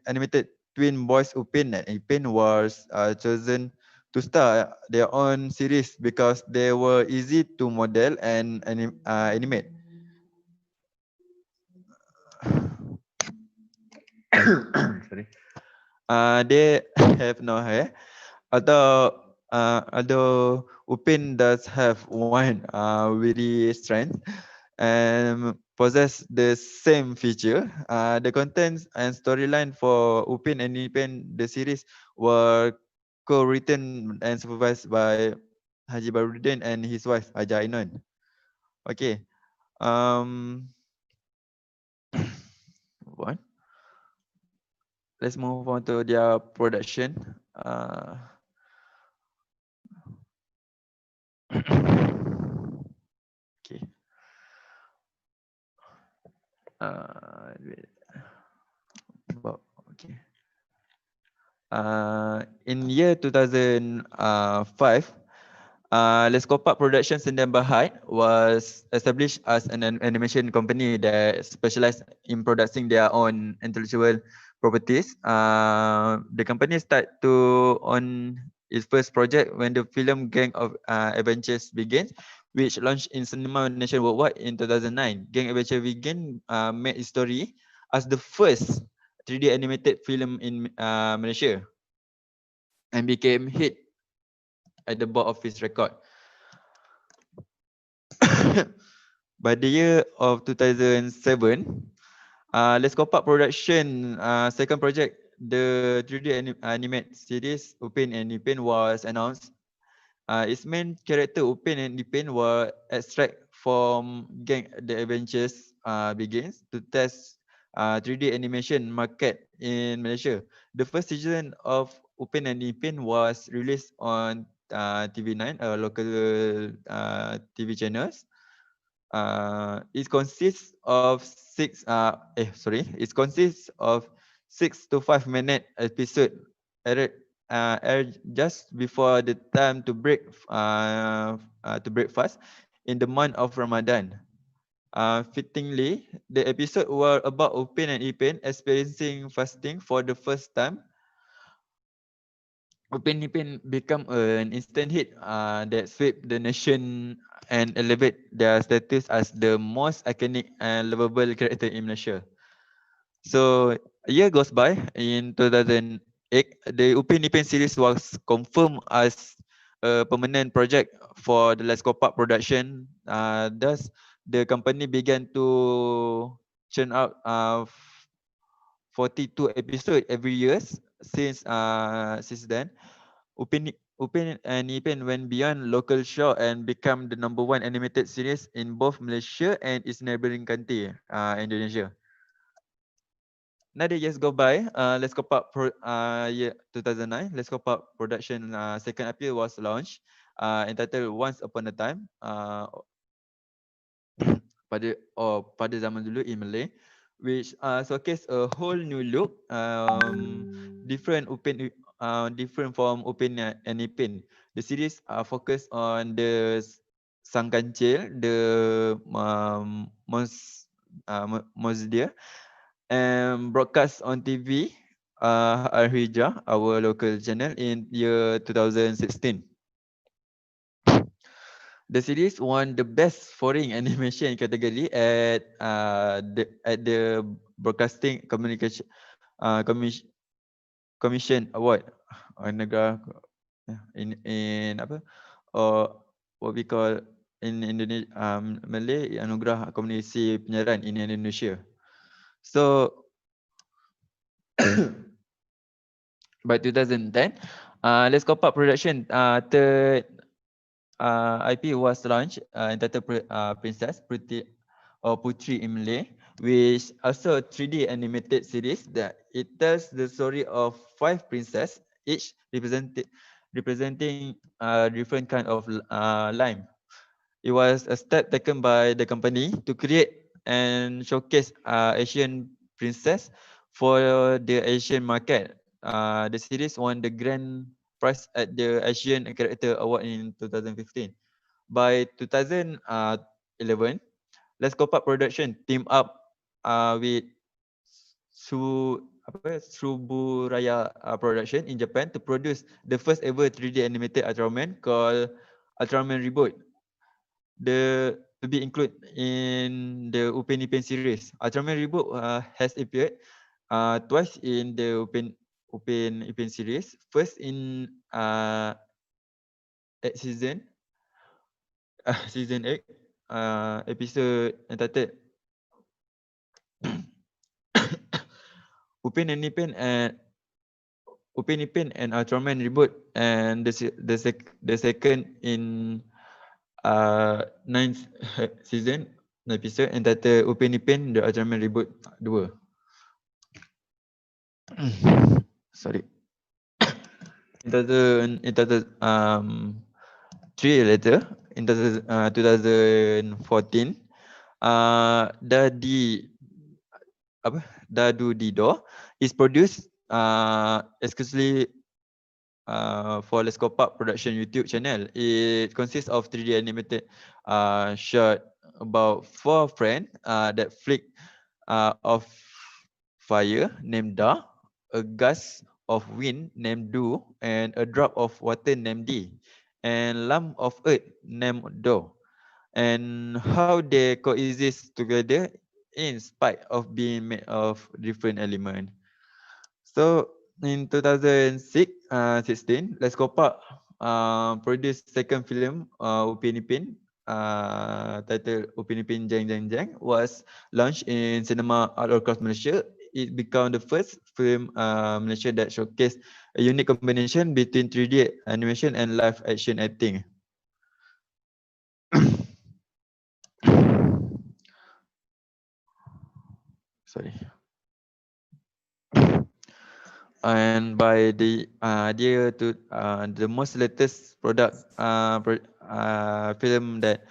Speaker 7: animated twin boys Upin and Ipin was chosen to star their own series because they were easy to model and animate. Sorry. They have no hair, although Upin does have one witty strength and possess the same feature. The contents and storyline for Upin and Ipin, the series, were co-written and supervised by Haji Baruddin and his wife Haja Ainun. Okay. What? Let's move on to their production. Okay. Okay. In year 2005, Let's Kopak Production Sendang Berhad was established as an animation company that specialized in producing their own intellectual properties. The company started on its first project when the film Gang of Adventures Begins, which launched in cinema nation worldwide in 2009. Gang Adventure Begins made history as the first 3D animated film in Malaysia and became hit at the box office record. By the year of 2007, Let's Kopak Production second project, the 3D animated series Upin and Ipin, was announced. Its main character Upin and Ipin were extract from Gang the Adventures begins to test 3D animation market in Malaysia. The first season of Upin and Ipin was released on TV9, local TV channels. It consists of It consists of 6 to 5 minute episode aired just before the time to break fast in the month of Ramadan. Fittingly, the episode were about Upin and Ipin experiencing fasting for the first time. Upin Ipin become an instant hit that swept the nation and elevate their status as the most iconic and lovable character in Malaysia. So a year goes by. In 2008, the Upin Ipin series was confirmed as a permanent project for the Let's Go Park production. Thus, the company began to churn out 42 episodes every year since then. Upin and Ipin went beyond local show and become the #1 animated series in both Malaysia and its neighboring country, Indonesia. Another years go by. Let's Go Park year 2009. Let's Go Park production second appeal was launched, entitled Once Upon a Time. Pada zaman dulu in Malay, which showcase a whole new look, different from Upin and Ipin. The series focus on the sang kancil, the Mosdia, and broadcast on TV Al Hijrah, our local channel, in year 2016. The series won the best foreign animation category at the Broadcasting Commission Award negara in apa what we call in Indonesia, Malay, anugerah komuniti penyiaran in Indonesia. So by 2010, Let's Go Park production third IP was launched, entitled Princess Putri in Malay, which also a 3D animated series that it tells the story of 5 princesses, each representing different kind of lime. It was a step taken by the company to create and showcase Asian princess for the Asian market. The series won the grand prize at the Asian Character Award in 2015. By 2011, Let's Go Park production team up with Suburaya production in Japan to produce the first ever 3D animated Ultraman called Ultraman Reboot. To be included in the Upin Ipin series. Ultraman Reboot has appeared twice in the Upin Ipin series. First in season 8, episode entitled Upin Ipin and Ultraman Reboot, and the second in 9th season episode entitled Upin Ipin the Ultraman Reboot 2. Sorry. In 3 later, in 2014, Dadu Dido is produced exclusively for Let's Go Park production YouTube channel. It consists of 3D animated short about 4 friends that flick of fire named Da, a gust of wind named Du, and a drop of water named Di, and lump of earth named Do, and how they coexist together in spite of being made of different elements. So in 2016, Let's Go Park produced second film, Upin Ipin, titled Upin Ipin Jeng Jeng Jeng, was launched in cinema all across Malaysia. It became the first film Malaysia that showcased a unique combination between 3D animation and live action acting. sorry. And by the year to the most latest film that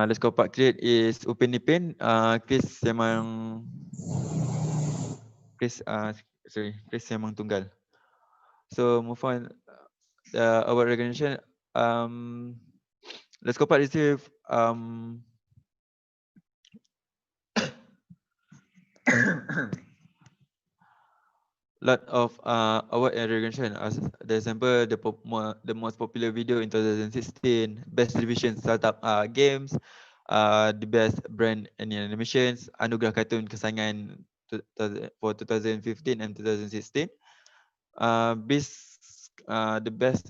Speaker 7: Let's Go Park create is Upin Ipin. Chris memang tunggal. So move on. Our recognition. Let's Go Park receive lot of award and recognition. As the example, the most popular video in 2016, best television startup games, the best brand and animations, anugerah kartun kesayangan for 2015 and 2016. The best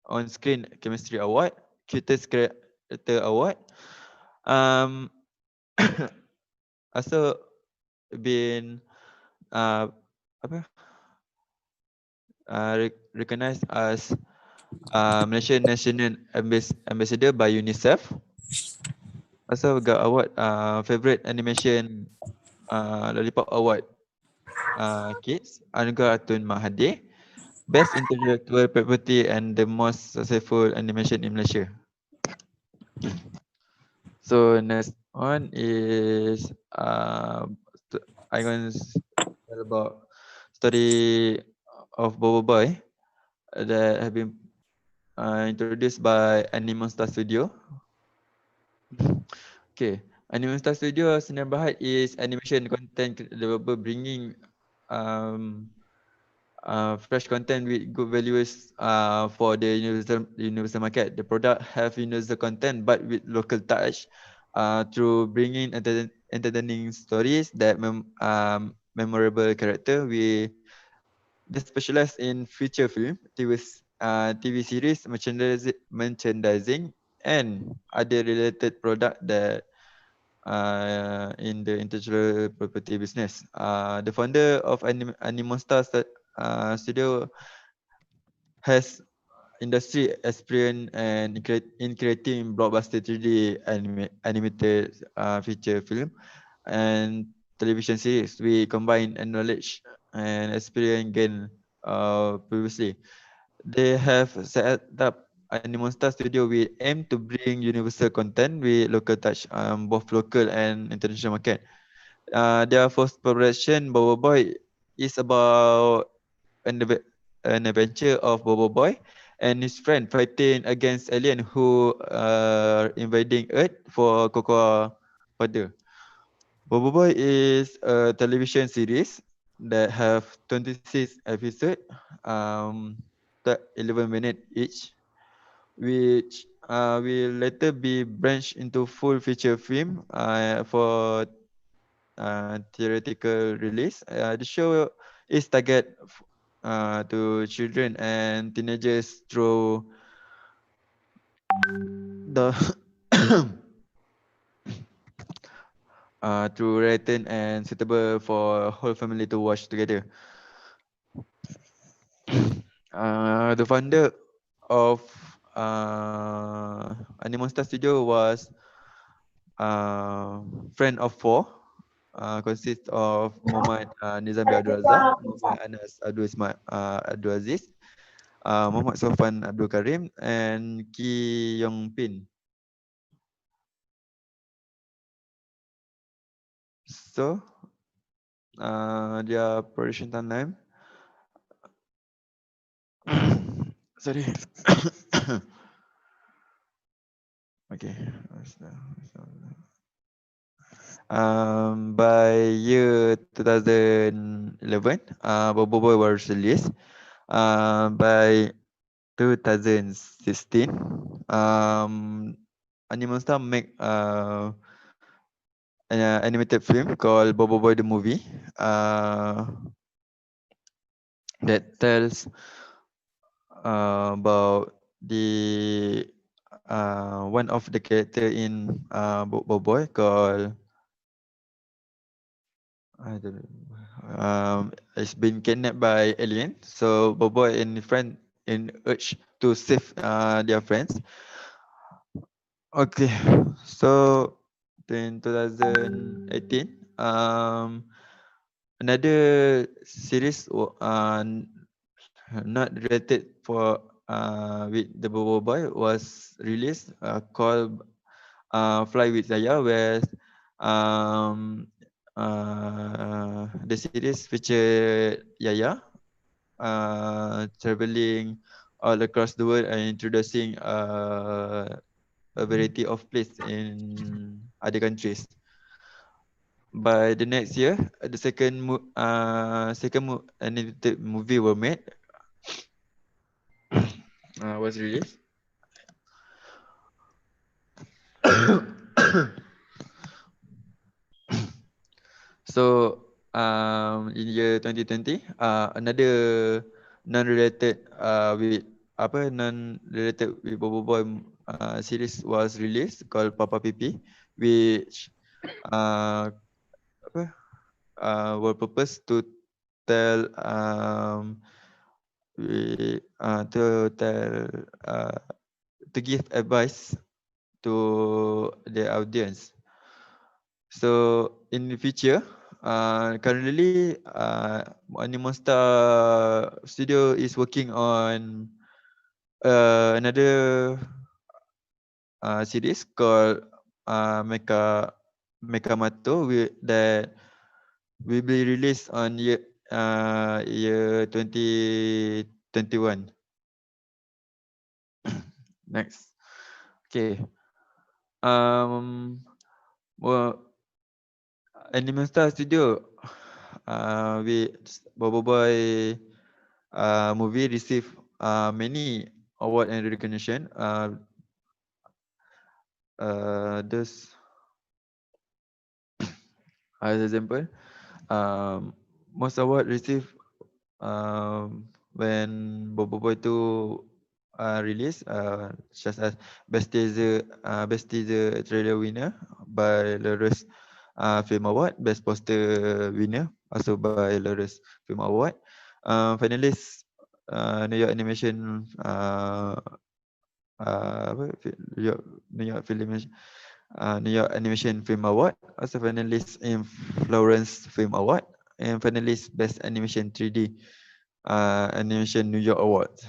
Speaker 7: on screen chemistry award, cutest character award. Also been recognized as Malaysian National Ambassador by UNICEF. Also got award favorite animation Lollipop Award Kids, Anugerah Tun Mahathir, best intellectual property and the most successful animation in Malaysia. So next one is I'm going to tell about story of Bobo Boy that have been introduced by Animal Star Studio. Okay, Animal Star Studio Sinar Berhad is animation content developer bringing fresh content with good values for the universal market. The product have universal content but with local touch through bringing entertaining stories that memorable character. They specialize in feature film, TV series, merchandising, and other related product that in the intellectual property business. The founder of Animonstar Studio has industry experience and in creating blockbuster 3D animated feature film and television series. We combine knowledge and experience gained previously. They have set up Animonstar Studio with aim to bring universal content with local touch, both local and international market. Their first production, Bobo Boy, is about an adventure of Bobo Boy and his friend fighting against alien who are invading Earth for cocoa powder. Bobo Boy is a television series that have 26 episodes, 11 minutes each, which will later be branched into full feature film for theoretical release. The show is target to children and teenagers through the through written and suitable for whole family to watch together. The founder of Animonstar Studio was friend of four, consists of Muhammad Nizami Abdul Razak, Muhammad Anas Abdul Aziz, Muhammad Sofan Abdul Karim, and Ki Yong Pin. So, their production timeline. Sorry. Okay. By year 2011, Bobo Boy was released. By 2016, Animonstar make an animated film called Bobo Boy the Movie that tells about the one of the character in Bobo Boy called I don't know. It's been kidnapped by alien. So Bobo and his friend in urge to save their friends. Okay, so in 2018. Another series not related for with the Bobo Boy was released called Fly with Zaya, where the series featured Yaya traveling all across the world and introducing a variety of places in other countries. By the next year, the second animated movie were made, was released. So in year 2020, another non-related non-related with Bobo Boy series was released called Papa Pipi, which were purpose to tell to tell to give advice to the audience. So in the future, currently, Animonstar Studio is working on another series called Mecha Mato that will be released on year 2021. Next, okay. Well, Animonstar Studio with Bobo Boy movie received many award and recognition. This as example, most award received when Bobo Boy 2 released, such as Best Teaser Trailer winner by Lawrence Film Award, Best Poster winner also by Lawrence Film Award, finalist New York Animation New York Animation Film Award, also finalist in Florence Film Award, and finalist Best Animation 3D Animation New York Awards.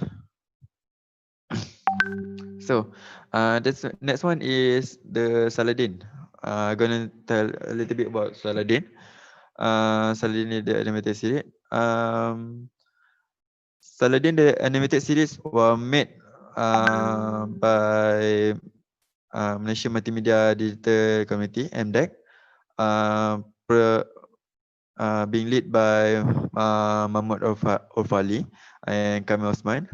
Speaker 7: So that's next one is the Saladin. Gonna tell a little bit about Saladin. Saladin is the animated series. Saladin the animated series were made by Malaysia Multimedia Digital Community (MDEC), being led by Mahmud Orfali and Kamil Osman.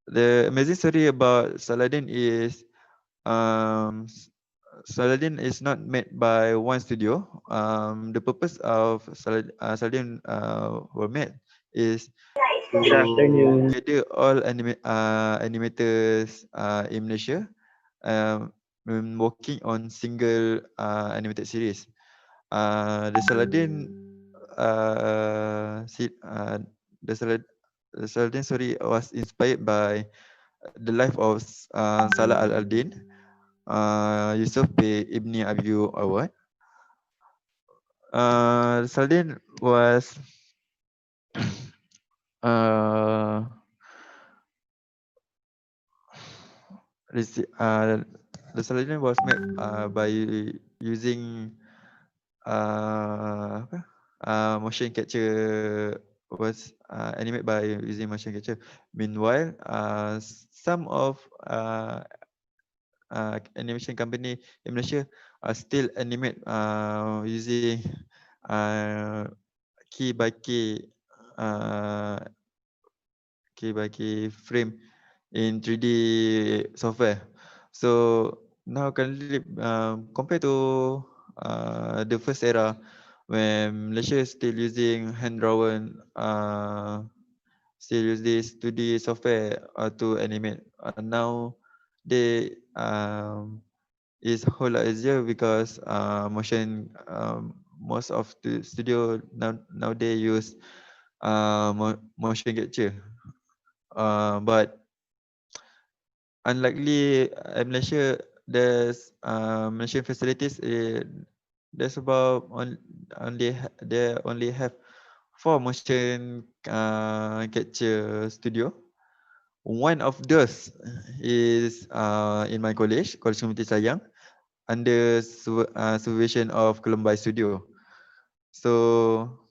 Speaker 7: The amazing story about Saladin is Saladin is not made by one studio. The purpose of Saladin were made is to gather all animators in Malaysia working on single animated series. The Saladin the Saladin story was inspired by the life of Salah Al-Aldin, Yusuf bin Ibni Abiyu Awad. Saladin was the Saladin was made by using motion capture, was animated by using motion capture. Meanwhile, some of animation company in Malaysia are still animate using key by key frame in 3D software. So now currently, compared to the first era when Malaysia is still using hand drawn, still use this 2D software to animate. Now they is whole lot easier because most of the studio nowadays use motion capture. But unlikely Malaysia there's machine facilities. There's about they only have 4 motion capture studio. One of those is in my college, Komuniti Selayang, under supervision of Kolej Studio. So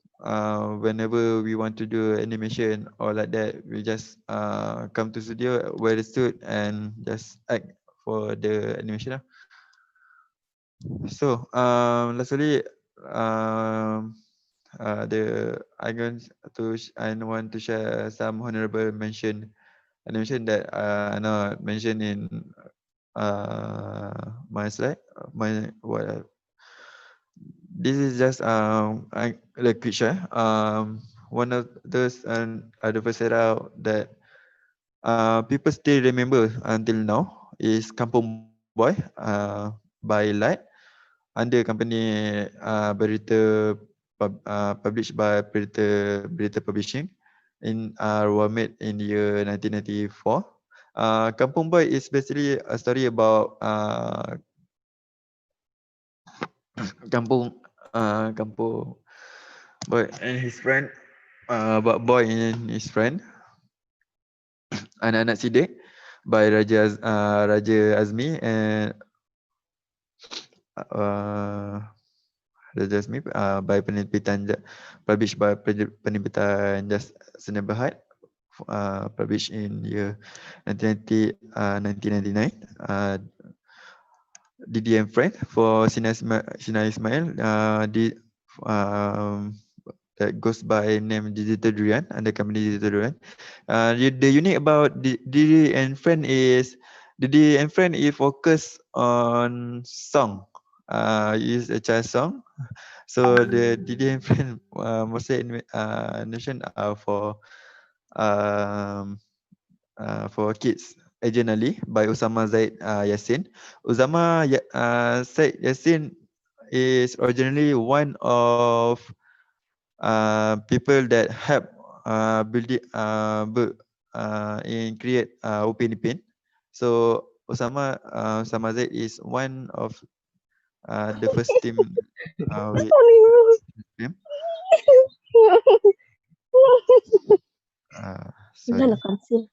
Speaker 7: whenever we want to do animation or like that, we just come to studio, wear the suit, and just act for the animation. So lastly, I want to share some honorable animation that I not mentioned in my slide. This is just like quick share. One of those the first era that people still remember until now is Kampung Boy by Light, under company published by Berita Publishing in were made in the year 1994. Kampung Boy is basically a story about kampung boy and his friend, about boy and his friend, anak-anak sidik, by Raja Azmi and Raja Azmi by penerbitan published by penerbitan Seni Berhad, published in year 1999. Didi and Friend for Sina Ismail, that goes by name Digital Durian, under company Digital Durian. The unique about Didi and Friend is focused on song. Is a child song. So the Didi and Friend mostly animation are for kids. Originally by Usama Zaid Yassin. Usama Zaid Yassin is originally one of people that help in create Upin Ipin. So Usama Zaid is one of the first team with him. Sorry.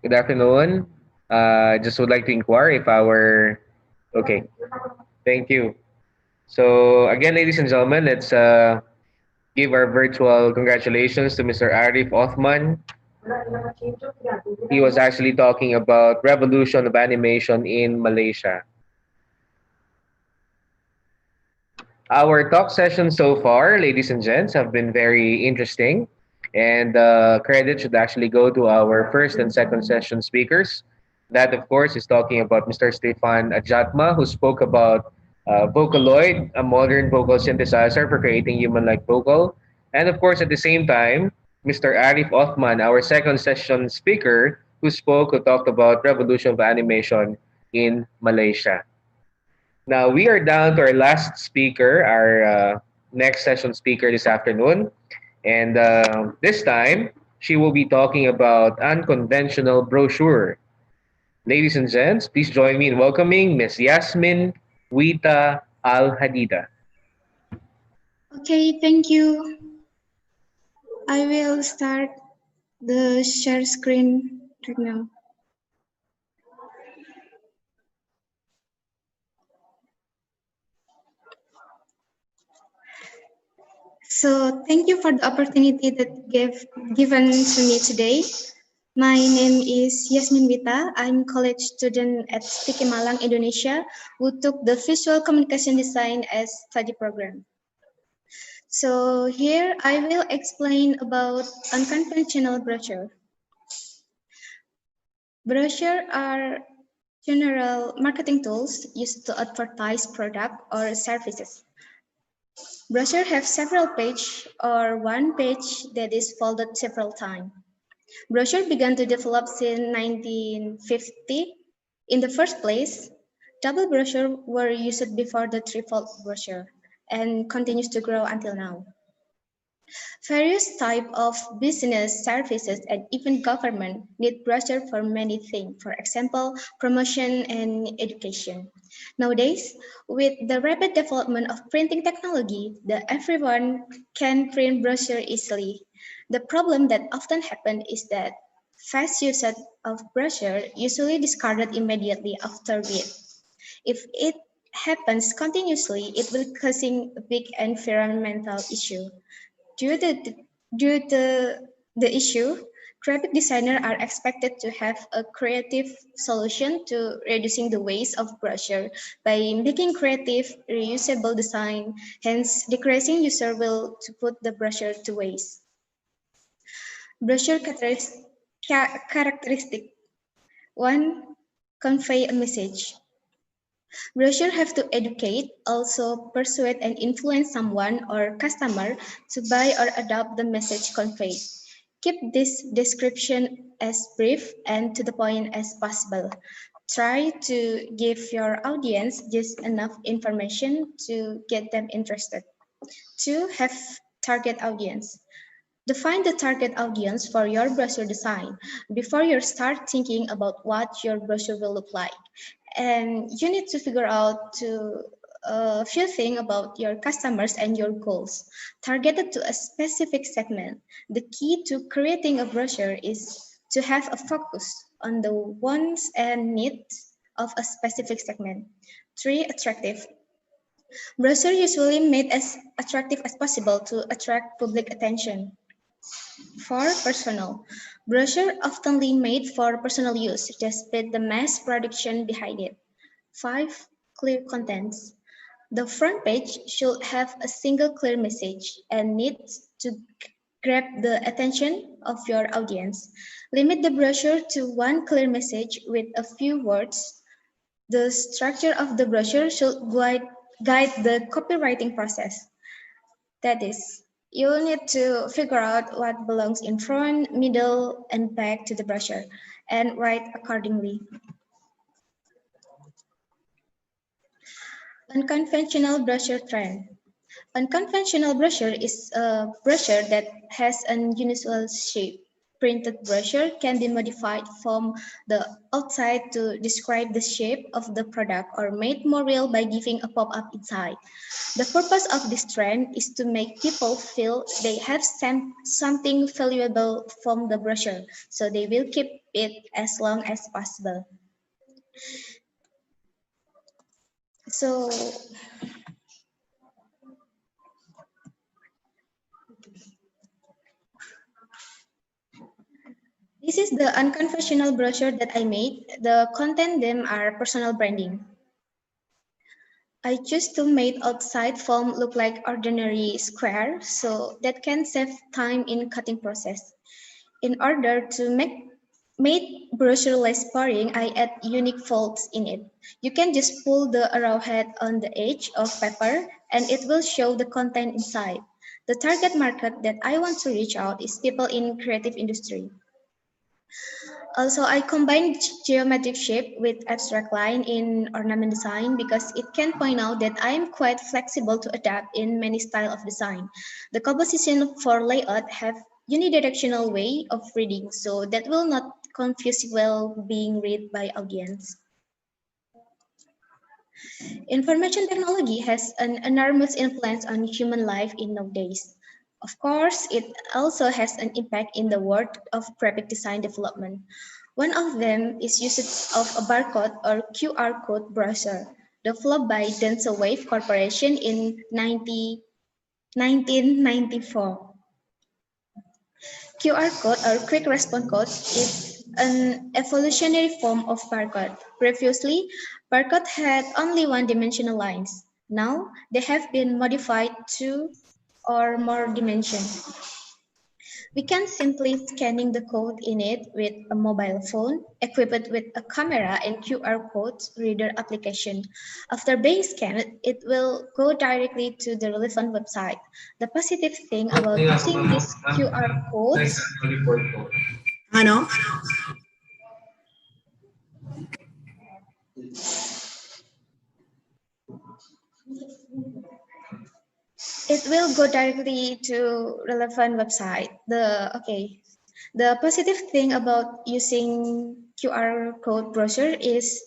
Speaker 2: Good afternoon. Just would like to inquire if okay. Thank you. So again, ladies and gentlemen, let's give our virtual congratulations to Mr. Arif Othman. He was actually talking about revolution of animation in Malaysia. Our talk sessions so far, ladies and gents, have been very interesting. And credit should actually go to our first and second session speakers. That, of course, is talking about Mr. Stefan Ajatma, who spoke about Vocaloid, a modern vocal synthesizer for creating human-like vocal. And, of course, at the same time, Mr. Arif Othman, our second session speaker, who talked about revolution of animation in Malaysia. Now, we are down to our last speaker, our next session speaker this afternoon. And this time, she will be talking about unconventional brochure. Ladies and gents, please join me in welcoming Ms. Yasmin Wita Al-Hadida.
Speaker 8: Okay, thank you. I will start the share screen right now. So thank you for the opportunity that given to me today. My name is Yasmin Wita. I'm college student at STIKI Malang, Indonesia, who took the visual communication design as study program. So here I will explain about unconventional brochure. Brochure are general marketing tools used to advertise product or services. Brochure have several pages or one page that is folded several times. Brochure began to develop since 1950. In the first place, double brochure were used before the trifold brochure and continues to grow until now. Various types of business, services, and even government need brochure for many things. For example, promotion and education. Nowadays, with the rapid development of printing technology, everyone can print brochure easily. The problem that often happens is that fast usage of brochure usually discarded immediately after read. If it happens continuously, it will causing a big environmental issue. Due to the issue, graphic designers are expected to have a creative solution to reducing the waste of brochure by making creative, reusable design. Hence, decreasing user will to put the brochure to waste. Brochure characteristic. 1. Convey a message. Brochure have to educate, also persuade and influence someone or customer to buy or adopt the message conveyed. Keep this description as brief and to the point as possible. Try to give your audience just enough information to get them interested. 2. Have target audience. Define the target audience for your brochure design before you start thinking about what your brochure will look like. And you need to figure out a few things about your customers and your goals, targeted to a specific segment. The key to creating a brochure is to have a focus on the wants and needs of a specific segment. 3. Attractive. Brochure usually made as attractive as possible to attract public attention. 4. Personal. Brochure often made for personal use, despite the mass production behind it. 5. Clear contents. The front page should have a single clear message and needs to grab the attention of your audience. Limit the brochure to one clear message with a few words. The structure of the brochure should guide the copywriting process. That is, you need to figure out what belongs in front, middle, and back to the brochure and write accordingly. Unconventional brochure trend. Unconventional brochure is a brochure that has an unusual shape. Printed brochure can be modified from the outside to describe the shape of the product or made more real by giving a pop-up inside. The purpose of this trend is to make people feel they have something valuable from the brochure, so they will keep it as long as possible. So, this is the unconventional brochure that I made. The content them are personal branding. I choose to make outside form look like ordinary square so that can save time in cutting process. In order to make brochure less boring, I add unique folds in it. You can just pull the arrowhead on the edge of paper and it will show the content inside. The target market that I want to reach out is people in creative industry. Also, I combine geometric shape with abstract line in ornament design because it can point out that I am quite flexible to adapt in many styles of design. The composition for layout have unidirectional way of reading, so that will not confuse well being read by audience. Information technology has an enormous influence on human life in nowadays. Of course, it also has an impact in the world of graphic design development. One of them is usage of a barcode or QR code browser, developed by Denso Wave Corporation in 1994. QR code or quick response code is an evolutionary form of barcode. Previously, barcode had only one-dimensional lines. Now, they have been modified to or more dimensions. We can simply scanning the code in it with a mobile phone, equipped with a camera and QR code reader application. After being scanned, it will go directly to the relevant website. The positive thing about using these QR codes
Speaker 9: Ano?
Speaker 8: It will go directly to relevant website. The positive thing about using QR code brochure is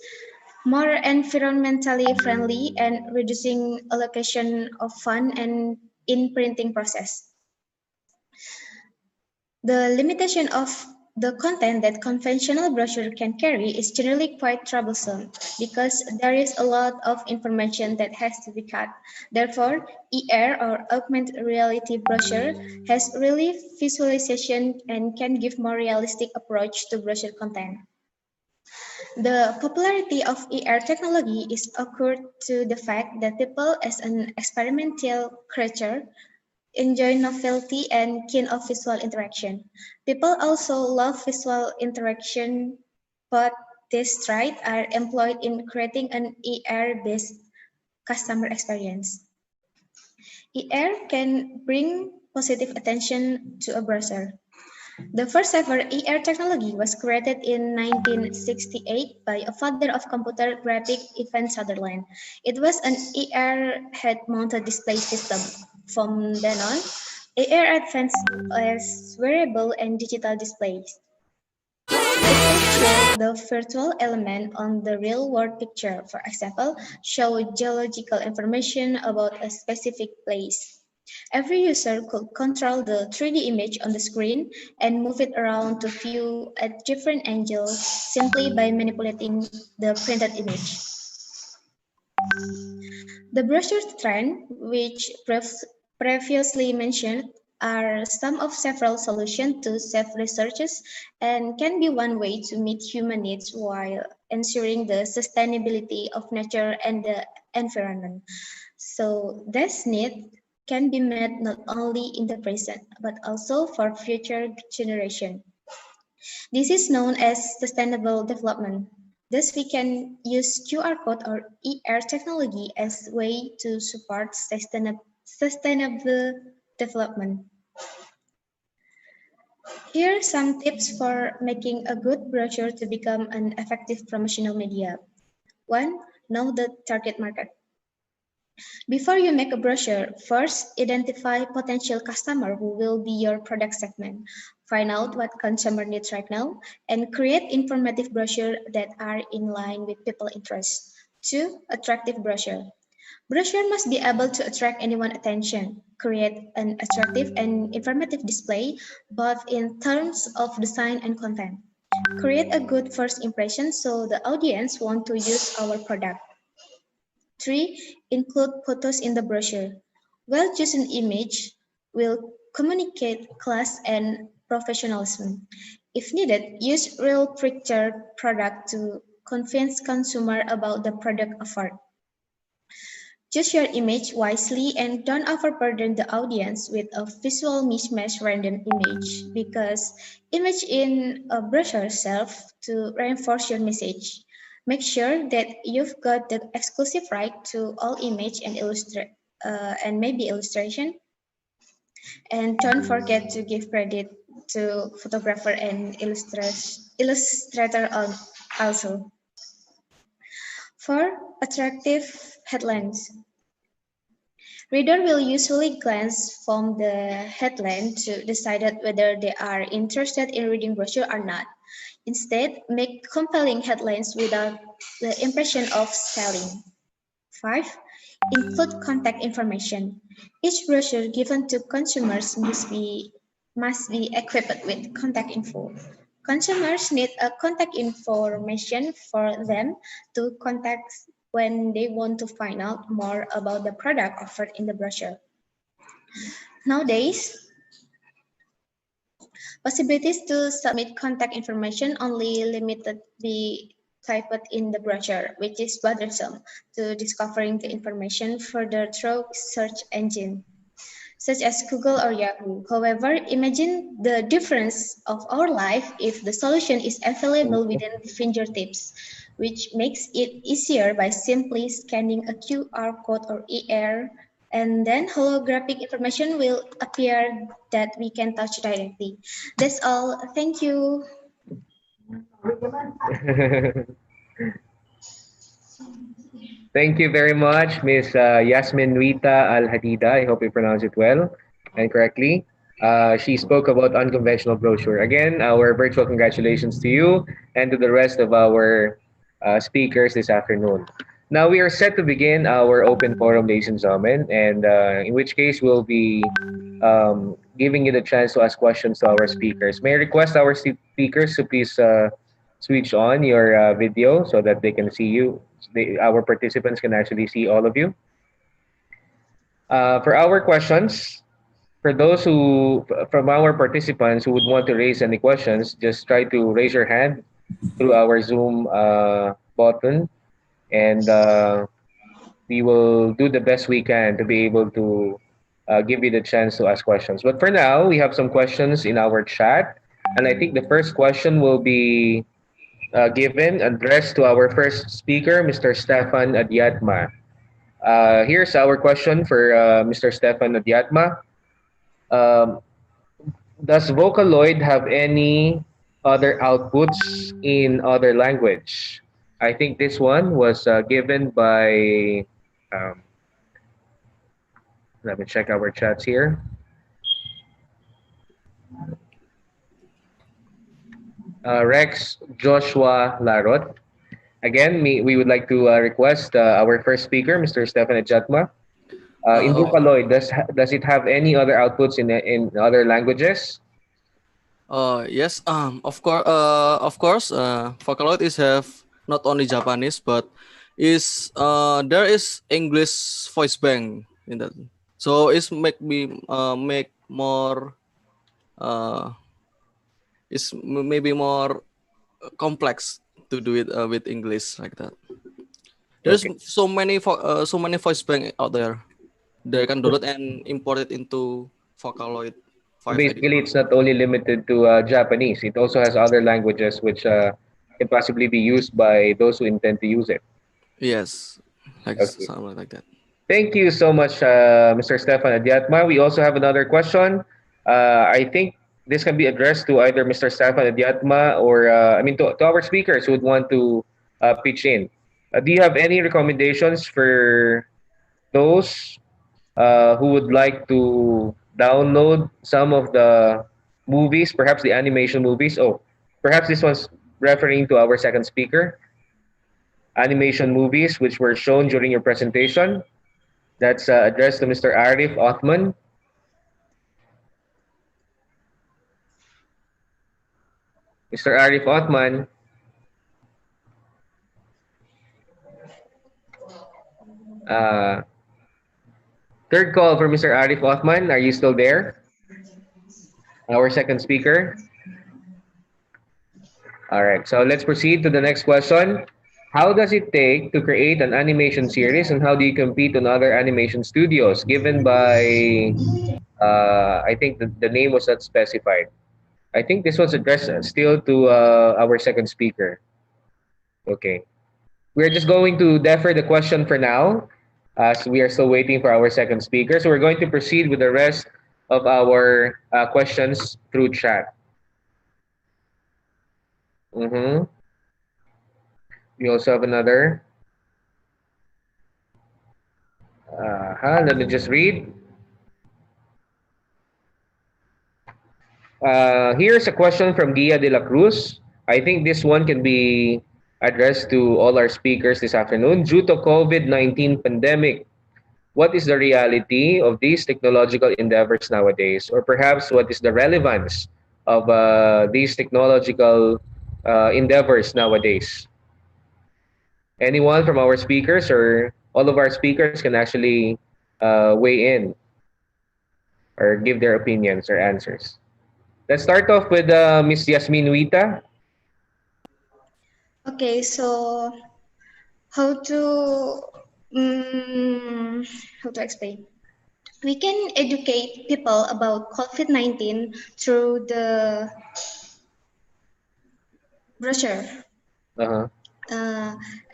Speaker 8: more environmentally friendly and reducing allocation of fund and in printing process. The limitation of the content that conventional brochure can carry is generally quite troublesome because there is a lot of information that has to be cut. Therefore, ER or augmented reality brochure has relief visualization and can give more realistic approach to brochure content. The popularity of ER technology is occurred to the fact that people as an experimental creature enjoy novelty and keen of visual interaction. People also love visual interaction, but these traits are employed in creating an ER-based customer experience. ER can bring positive attention to a browser. The first ever ER technology was created in 1968 by a father of computer graphics, Ivan Sutherland. It was an ER head-mounted display system. From then on, ER advanced as wearable and digital displays. The virtual element on the real-world picture, for example, show geological information about a specific place. Every user could control the 3D image on the screen and move it around to view at different angles simply by manipulating the printed image. The brochure trend, which previously mentioned, are some of several solutions to save resources and can be one way to meet human needs while ensuring the sustainability of nature and the environment. So this need can be met not only in the present, but also for future generation. This is known as sustainable development. Thus, we can use QR code or ER technology as a way to support sustainable development. Here are some tips for making a good brochure to become an effective promotional media. 1. Know the target market. Before you make a brochure, first identify potential customer who will be your product segment. Find out what consumer needs right now and create informative brochure that are in line with people's interests. 2. Attractive brochure. Brochure must be able to attract anyone's attention. Create an attractive and informative display, both in terms of design and content. Create a good first impression so the audience want to use our product. 3. Include photos in the brochure. Well-chosen image will communicate class and professionalism. If needed, use real picture product to convince consumer about the product offered. Choose your image wisely and don't overburden the audience with a visual mismatch random image because image in a brochure serve to reinforce your message. Make sure that you've got the exclusive right to all image and maybe illustration. And don't forget to give credit to photographer and illustrator also. 4. Attractive headlines. Reader will usually glance from the headline to decide whether they are interested in reading brochure or not. Instead, make compelling headlines without the impression of selling. 5. Include contact information. Each brochure given to consumers must be equipped with contact info. Consumers need a contact information for them to contact when they want to find out more about the product offered in the brochure. Nowadays, possibilities to submit contact information only limited be typed in the brochure, which is bothersome to discovering the information further through search engine, such as Google or Yahoo. However, imagine the difference of our life if the solution is available within fingertips, which makes it easier by simply scanning a QR code or ER, and then holographic information will appear that we can touch directly. That's all. Thank you.
Speaker 2: Thank you very much, Miss Yasmin Rita Al Hadida. I hope you pronounce it well and correctly. She spoke about unconventional brochure. Again, our virtual congratulations to you and to the rest of our speakers this afternoon. Now we are set to begin our open forum, ladies and gentlemen, and in which case we'll be giving you the chance to ask questions to our speakers. May I request our speakers to please switch on your video so that they can see you. Our participants can actually see all of you. For our questions, for those from our participants who would want to raise any questions, just try to raise your hand through our Zoom button, and we will do the best we can to be able to give you the chance to ask questions. But for now, we have some questions in our chat, and I think the first question will be given addressed to our first speaker, Mr. Stefan Adyatma. Here's our question for Mr. Stefan Adyatma. Um, does Vocaloid have any other outputs in other language? I think this one was given by, um, let me check our chats here. Rex Joshua Larot. Again, we would like to request our first speaker, Mr. Stefan Adyatma. In
Speaker 3: Uh,
Speaker 2: Vocaloid, does it have any other outputs in other languages?
Speaker 3: yes. Of course. Vocaloid is have not only Japanese, but there is English voice bank in that. So it's make more it's maybe more complex to do it with English like that. There's
Speaker 2: Okay.
Speaker 3: so many voice bank out there. They can download and import it into Vocaloid
Speaker 2: So
Speaker 3: 5
Speaker 2: basically,
Speaker 3: editor.
Speaker 2: it's not only limited to Japanese. It also has other languages which can possibly be used by those who intend to use it.
Speaker 3: Yes, like
Speaker 2: Okay.
Speaker 3: something like that.
Speaker 2: Thank you so much, Mr. Stefan Adyatma. We also have another question. I think this can be addressed to either Mr. Stefan Adyatma or, to our speakers who would want to pitch in. Do you have any recommendations for those who would like to download some of the movies, perhaps the animation movies? Oh, perhaps this one's referring to our second speaker. Animation movies which were shown during your presentation. That's addressed to Mr. Arif Othman. Mr. Arif Othman. Uh, Third call for Mr. Arif Othman. Are you still there? Our second speaker. All right, so let's proceed to the next question. How does it take to create an animation series, and how do you compete on other animation studios? Given by, I think the name was not specified. I think this was addressed still to our second speaker. Okay. We're just going to defer the question for now, as we are still waiting for our second speaker. So we're going to proceed with the rest of our questions through chat. Mm-hmm. We also have another. Let me just read. Here's a question from Gia de la Cruz. I think this one can be addressed to all our speakers this afternoon. Due to COVID-19 pandemic, what is the reality of these technological endeavors nowadays? Or perhaps what is the relevance of these technological endeavors nowadays? Anyone from our speakers or all of our speakers can actually weigh in or give their opinions or answers. Let's start off with Miss Yasmin Wita.
Speaker 8: Okay, so how to how to explain? We can educate people about COVID-19 through the brochure.
Speaker 2: Uh-huh.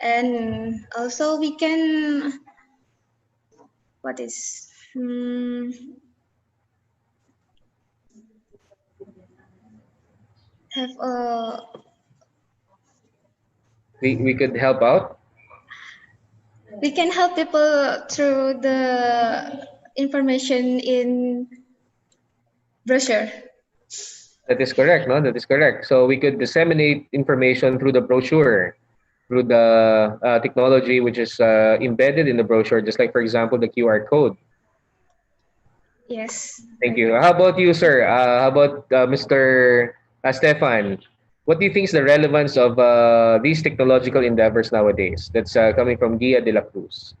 Speaker 8: And also we can have a
Speaker 2: we could help out?
Speaker 8: We can help people through the information in brochure.
Speaker 2: That is correct, no? That is correct. So we could disseminate information through the brochure, through the technology which is embedded in the brochure, just like, for example, the QR code.
Speaker 8: Yes.
Speaker 2: Thank you. How about you, sir? How about Mr. Stefan? What do you think is the relevance of these technological endeavors nowadays? That's coming from Gia de la Cruz.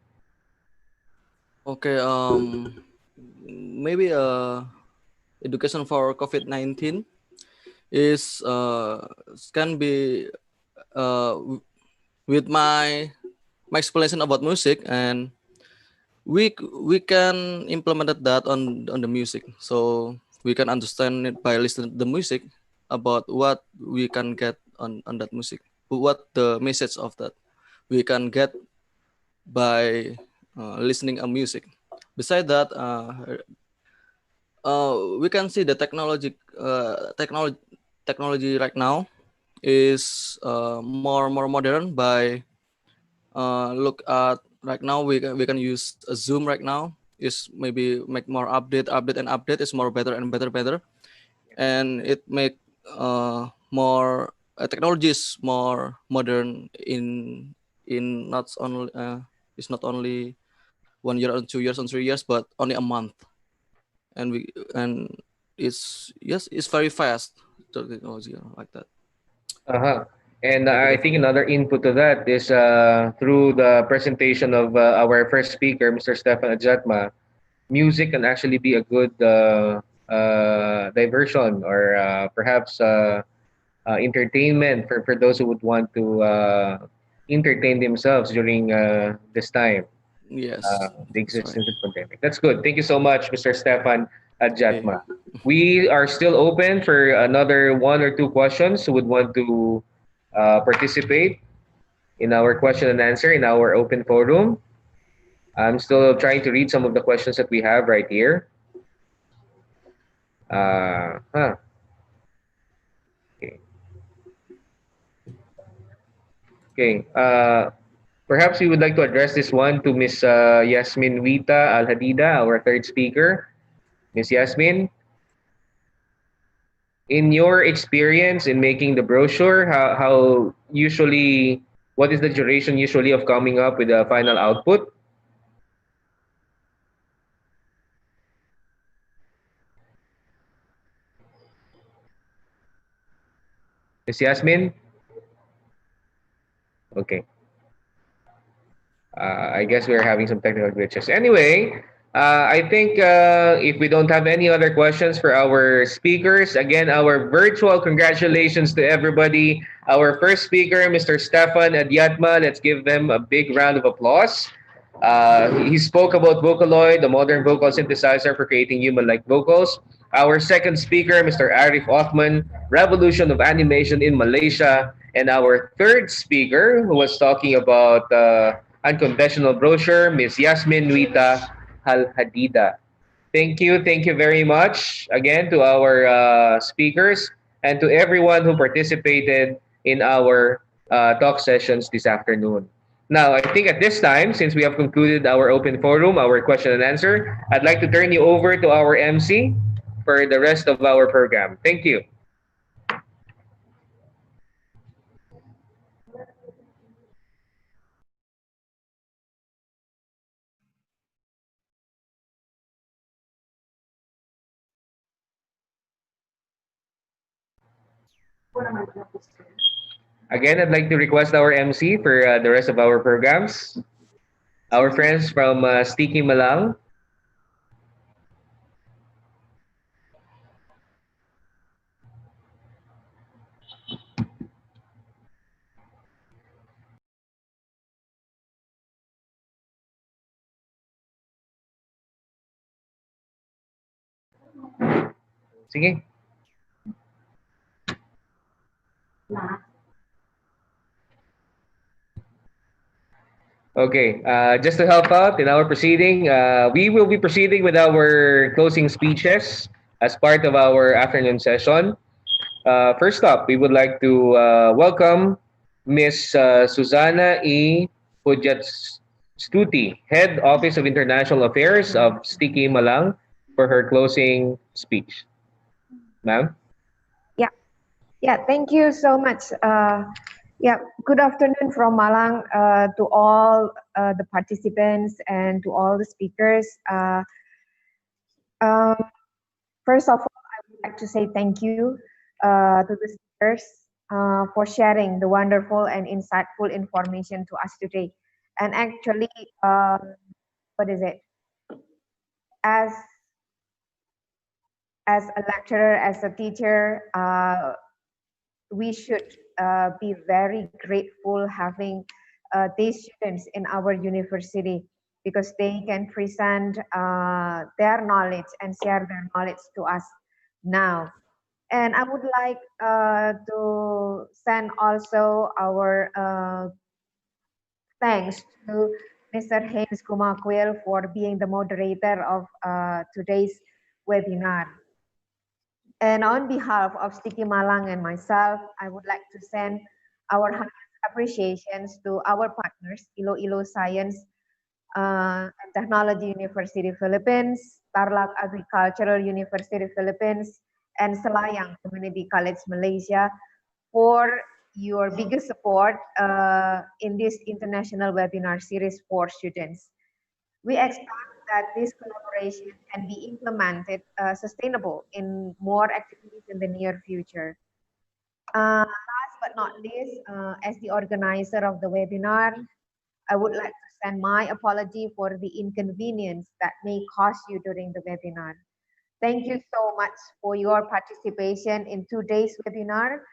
Speaker 3: Okay. Maybe education for COVID-19 is can be with my explanation about music, and we can implement that on the music, so we can understand it by listening to the music about what we can get on that music, what the message of that we can get by listening a music. Beside that, we can see the technology right now is more modern by look at right now we can use a Zoom right now is maybe make more update is more better and better, and it make more technology is more modern in not only it's not only 1 year or 2 years or 3 years, but only a month, and it's very fast, the technology like that.
Speaker 2: Uh-huh. And I think another input to that is through the presentation of our first speaker, Mr. Stefan Adjatma, music can actually be a good diversion or perhaps entertainment for those who would want to entertain themselves during this time,
Speaker 3: Yes,
Speaker 2: the
Speaker 3: that's right.
Speaker 2: existence of the pandemic. That's good. Thank you so much, Mr. Stefan
Speaker 3: Okay.
Speaker 2: Adjatma. We are still open for another 1 or 2 questions who would want to participate in our question and answer in our open forum. I'm still trying to read some of the questions that we have right here. Okay. Okay. Perhaps we would like to address this one to Miss Yasmin Wita Al Hadida, our third speaker. Miss Yasmin, in your experience in making the brochure, how usually, what is the duration usually of coming up with a final output? Miss Yasmin? Okay. I guess we're having some technical glitches. Anyway, I think if we don't have any other questions for our speakers, again, our virtual congratulations to everybody. Our first speaker, Mr. Stefan Adyatma, let's give them a big round of applause. He spoke about Vocaloid, the modern vocal synthesizer for creating human-like vocals. Our second speaker, Mr. Arif Othman, revolution of animation in Malaysia. And our third speaker, who was talking about unconventional brochure, Ms. Yasmin Wita Al Hadida. Thank you very much again to our speakers and to everyone who participated in our talk sessions this afternoon. Now, I think at this time, since we have concluded our open forum, our question and answer, I'd like to turn you over to our MC for the rest of our program. Thank you. Again, I'd like to request our MC for the rest of our programs. Our friends from STIKI Malang. Sige. Okay, just to help out in our proceeding, we will be proceeding with our closing speeches as part of our afternoon session. First up, we would like to welcome Miss Susana E. Stuti, Head Office of International Affairs of STIKI Malang, for her closing speech. Ma'am?
Speaker 9: Yeah, thank you so much. Yeah, good afternoon from Malang to all the participants and to all the speakers. First of all, I would like to say thank you to the speakers for sharing the wonderful and insightful information to us today. And actually, what is it? As a lecturer, as a teacher, we should be very grateful having these students in our university, because they can present their knowledge and share their knowledge to us now. And I would like to send also our thanks to Mr. Haynes Kumakwil for being the moderator of today's webinar. And on behalf of STIKI Malang and myself, I would like to send our appreciations to our partners, Iloilo Science and Technology University Philippines, Tarlac Agricultural University Philippines, and Selayang Community College Malaysia, for your biggest support in this international webinar series for students. We expect that this collaboration can be implemented sustainable in more activities in the near future. Last but not least, as the organizer of the webinar, I would like to send my apology for the inconvenience that may cause you during the webinar. Thank you so much for your participation in today's webinar.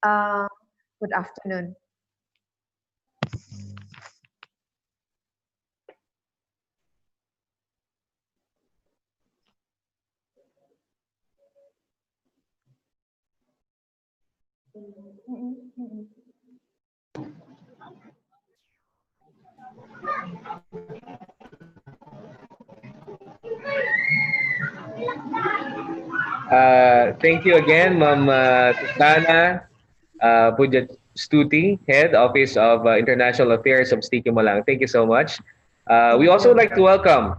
Speaker 9: Good afternoon.
Speaker 2: Thank you again, Ma'am Susana Stuti, Head Office of International Affairs of STIKI Malang. Thank you so much. We also would like to welcome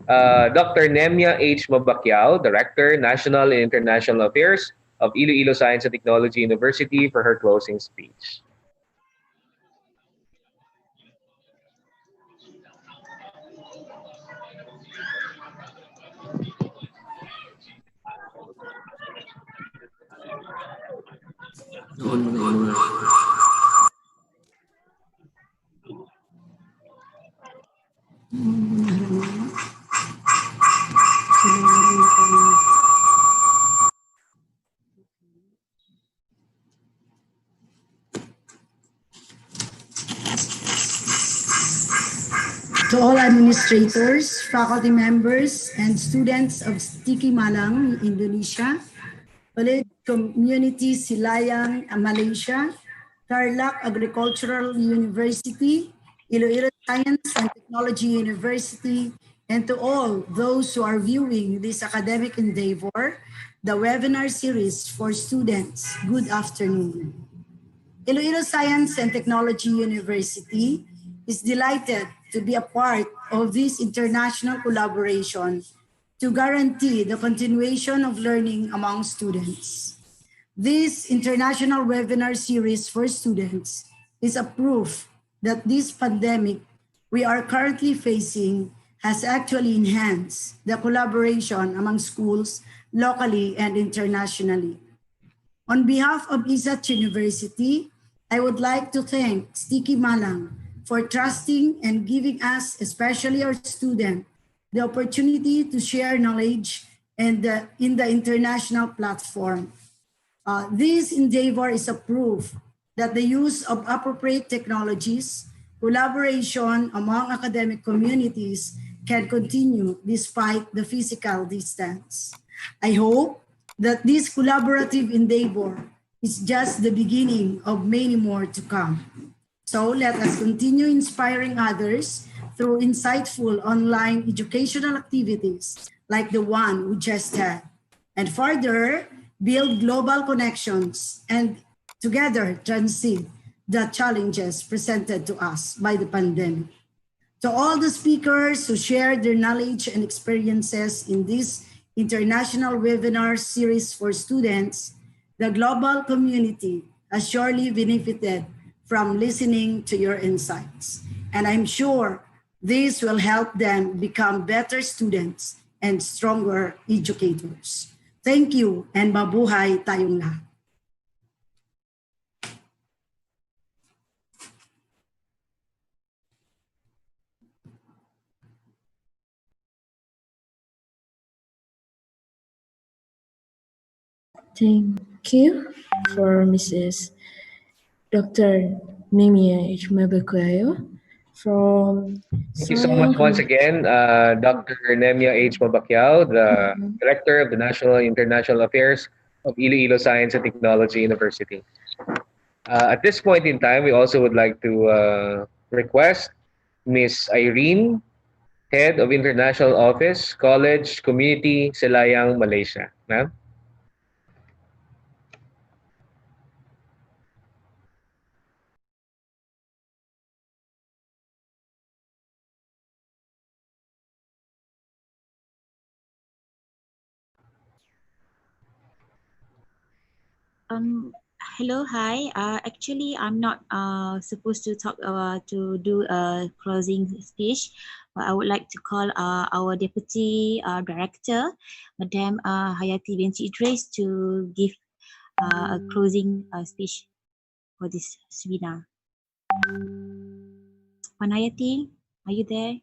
Speaker 2: Dr. Nemia H. Mabakyao, Director, National and International Affairs of Iloilo Science and Technology University, for her closing speech.
Speaker 10: To all administrators, faculty members, and students of STIKI Malang, Indonesia, Kolej Komuniti Selayang, Malaysia, Tarlac Agricultural University, Iloilo Science and Technology University, and to all those who are viewing this academic endeavor, the webinar series for students, good afternoon. Iloilo Science and Technology University is delighted to be a part of this international collaboration to guarantee the continuation of learning among students. This international webinar series for students is a proof that this pandemic we are currently facing has actually enhanced the collaboration among schools locally and internationally. On behalf of ISAT University, I would like to thank STIKI Malang for trusting and giving us, especially our students, the opportunity to share knowledge and in the international platform. This endeavor is a proof that the use of appropriate technologies, collaboration among academic communities can continue despite the physical distance. I hope that this collaborative endeavor is just the beginning of many more to come. So let us continue inspiring others through insightful online educational activities like the one we just had, and further build global connections and together transcend the challenges presented to us by the pandemic. To all the speakers who shared their knowledge and experiences in this international webinar series for students, the global community has surely benefited from listening to your insights. And I'm sure this will help them become better students and stronger educators. Thank you, and mabuhay tayong lahat.
Speaker 1: Thank you for Mrs. Dr. Nemia H. Mabakwayo from
Speaker 2: Thank you so much once again, Dr. Nemia H. Mabakyao, the Director of the National and International Affairs of Iloilo Science and Technology University. At this point in time, we also would like to request Miss Irene, Head of International Office, Kolej, Komuniti, Selayang, Malaysia. Ma'am?
Speaker 11: Hello, hi. Actually, I'm not supposed to talk to do a closing speech, but I would like to call our Deputy Director, Madam Hayati Binti Idris, to give a closing speech for this webinar. Puan Hayati, are you there?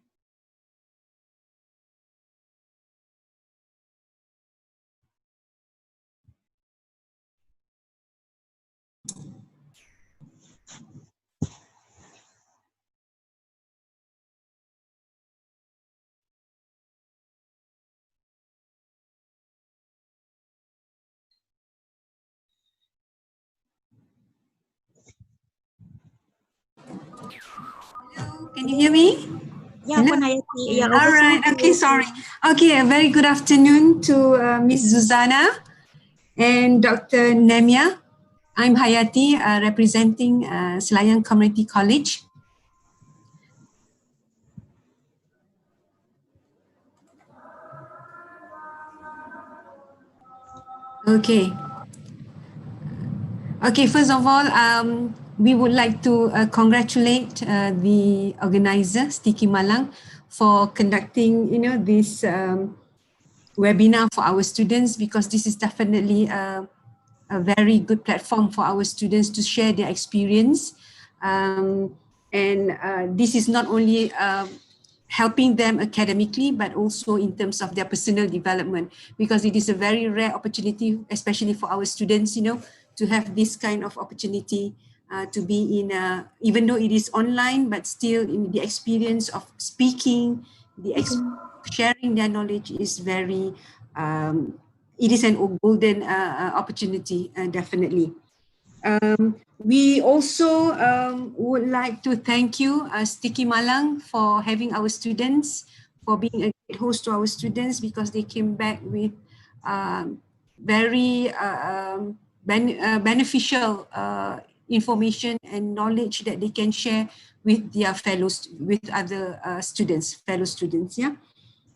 Speaker 12: Can you hear me?
Speaker 11: Yeah, Puan Hayati. Yeah,
Speaker 12: all right. Okay, sorry. Okay, a very good afternoon to Ms. Zuzana and Dr. Nemia. I'm Hayati, representing Selayang Community College. Okay. Okay, first of all, we would like to congratulate the organizer, STIKI Malang, for conducting, this webinar for our students, because this is definitely a very good platform for our students to share their experience. This is not only helping them academically, but also in terms of their personal development, because it is a very rare opportunity, especially for our students, to have this kind of opportunity to be in, even though it is online, but still in the experience of speaking, sharing their knowledge is very, it is an golden opportunity, definitely. We also would like to thank you, STIKI Malang, for having our students, for being a great host to our students, because they came back with very beneficial information and knowledge that they can share with their fellows, with other students, fellow students. Yeah.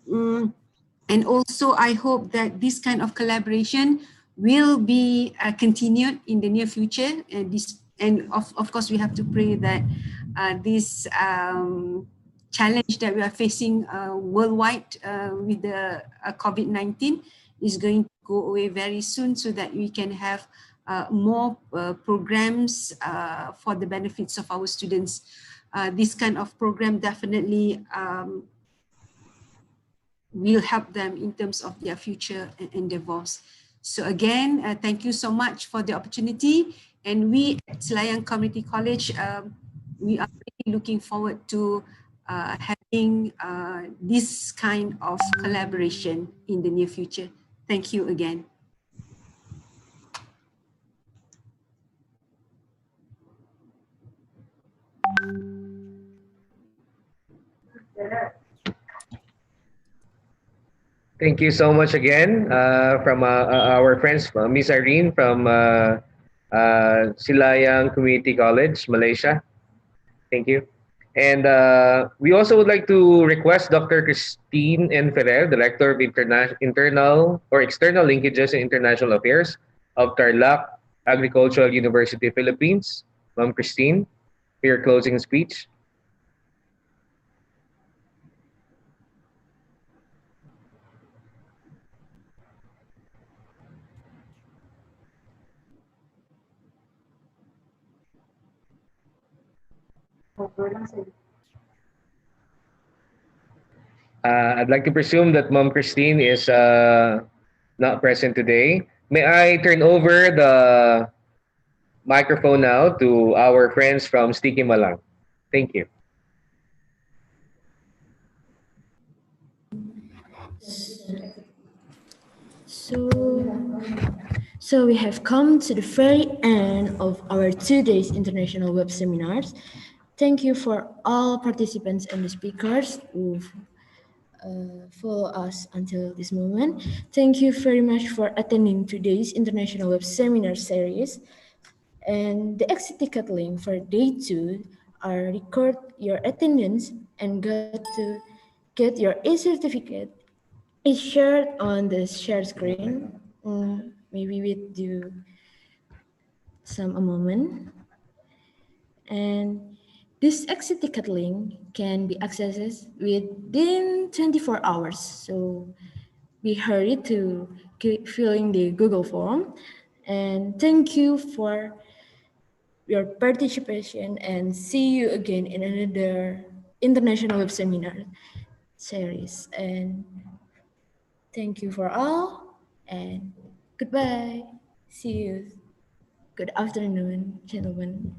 Speaker 12: And also, I hope that this kind of collaboration will be continued in the near future. And of course, we have to pray that this challenge that we are facing worldwide with the COVID-19 is going to go away very soon, so that we can have more programs for the benefits of our students. This kind of program definitely will help them in terms of their future endeavors. So again, thank you so much for the opportunity. And we at Selayang Community College, we are really looking forward to having this kind of collaboration in the near future. Thank you again.
Speaker 2: Thank you so much again from our friends, Miss Irene from Selayang Community College, Malaysia. Thank you. And we also would like to request Dr. Christine N. Ferrer, Director of Internal or External Linkages and International Affairs of Tarlac Agricultural University, Philippines. Ma'am Christine, for your closing speech. I'd like to presume that Mom Christine is not present today. May I turn over the microphone now to our friends from STIKI Malang. Thank you.
Speaker 1: So, so we have come to the very end of our 2 days international web seminars. Thank you for all participants and the speakers who follow us until this moment. Thank you very much for attending today's international web seminar series. And the exit ticket link for day 2 are record your attendance and get your e-certificate is shared on the share screen. Maybe we do some a moment. And this exit ticket link can be accessed within 24 hours. So be hurry to keep filling the Google form. And thank you for your participation and see you again in another international web seminar series. And thank you for all and goodbye. See you. Good afternoon, gentlemen.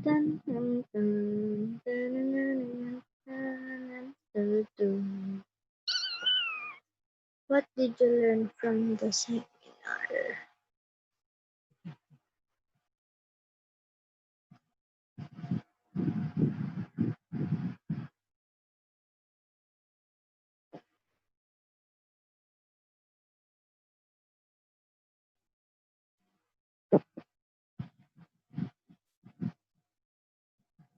Speaker 5: Dun, dun, dun, dun, dun, dun, dun. What did you learn from the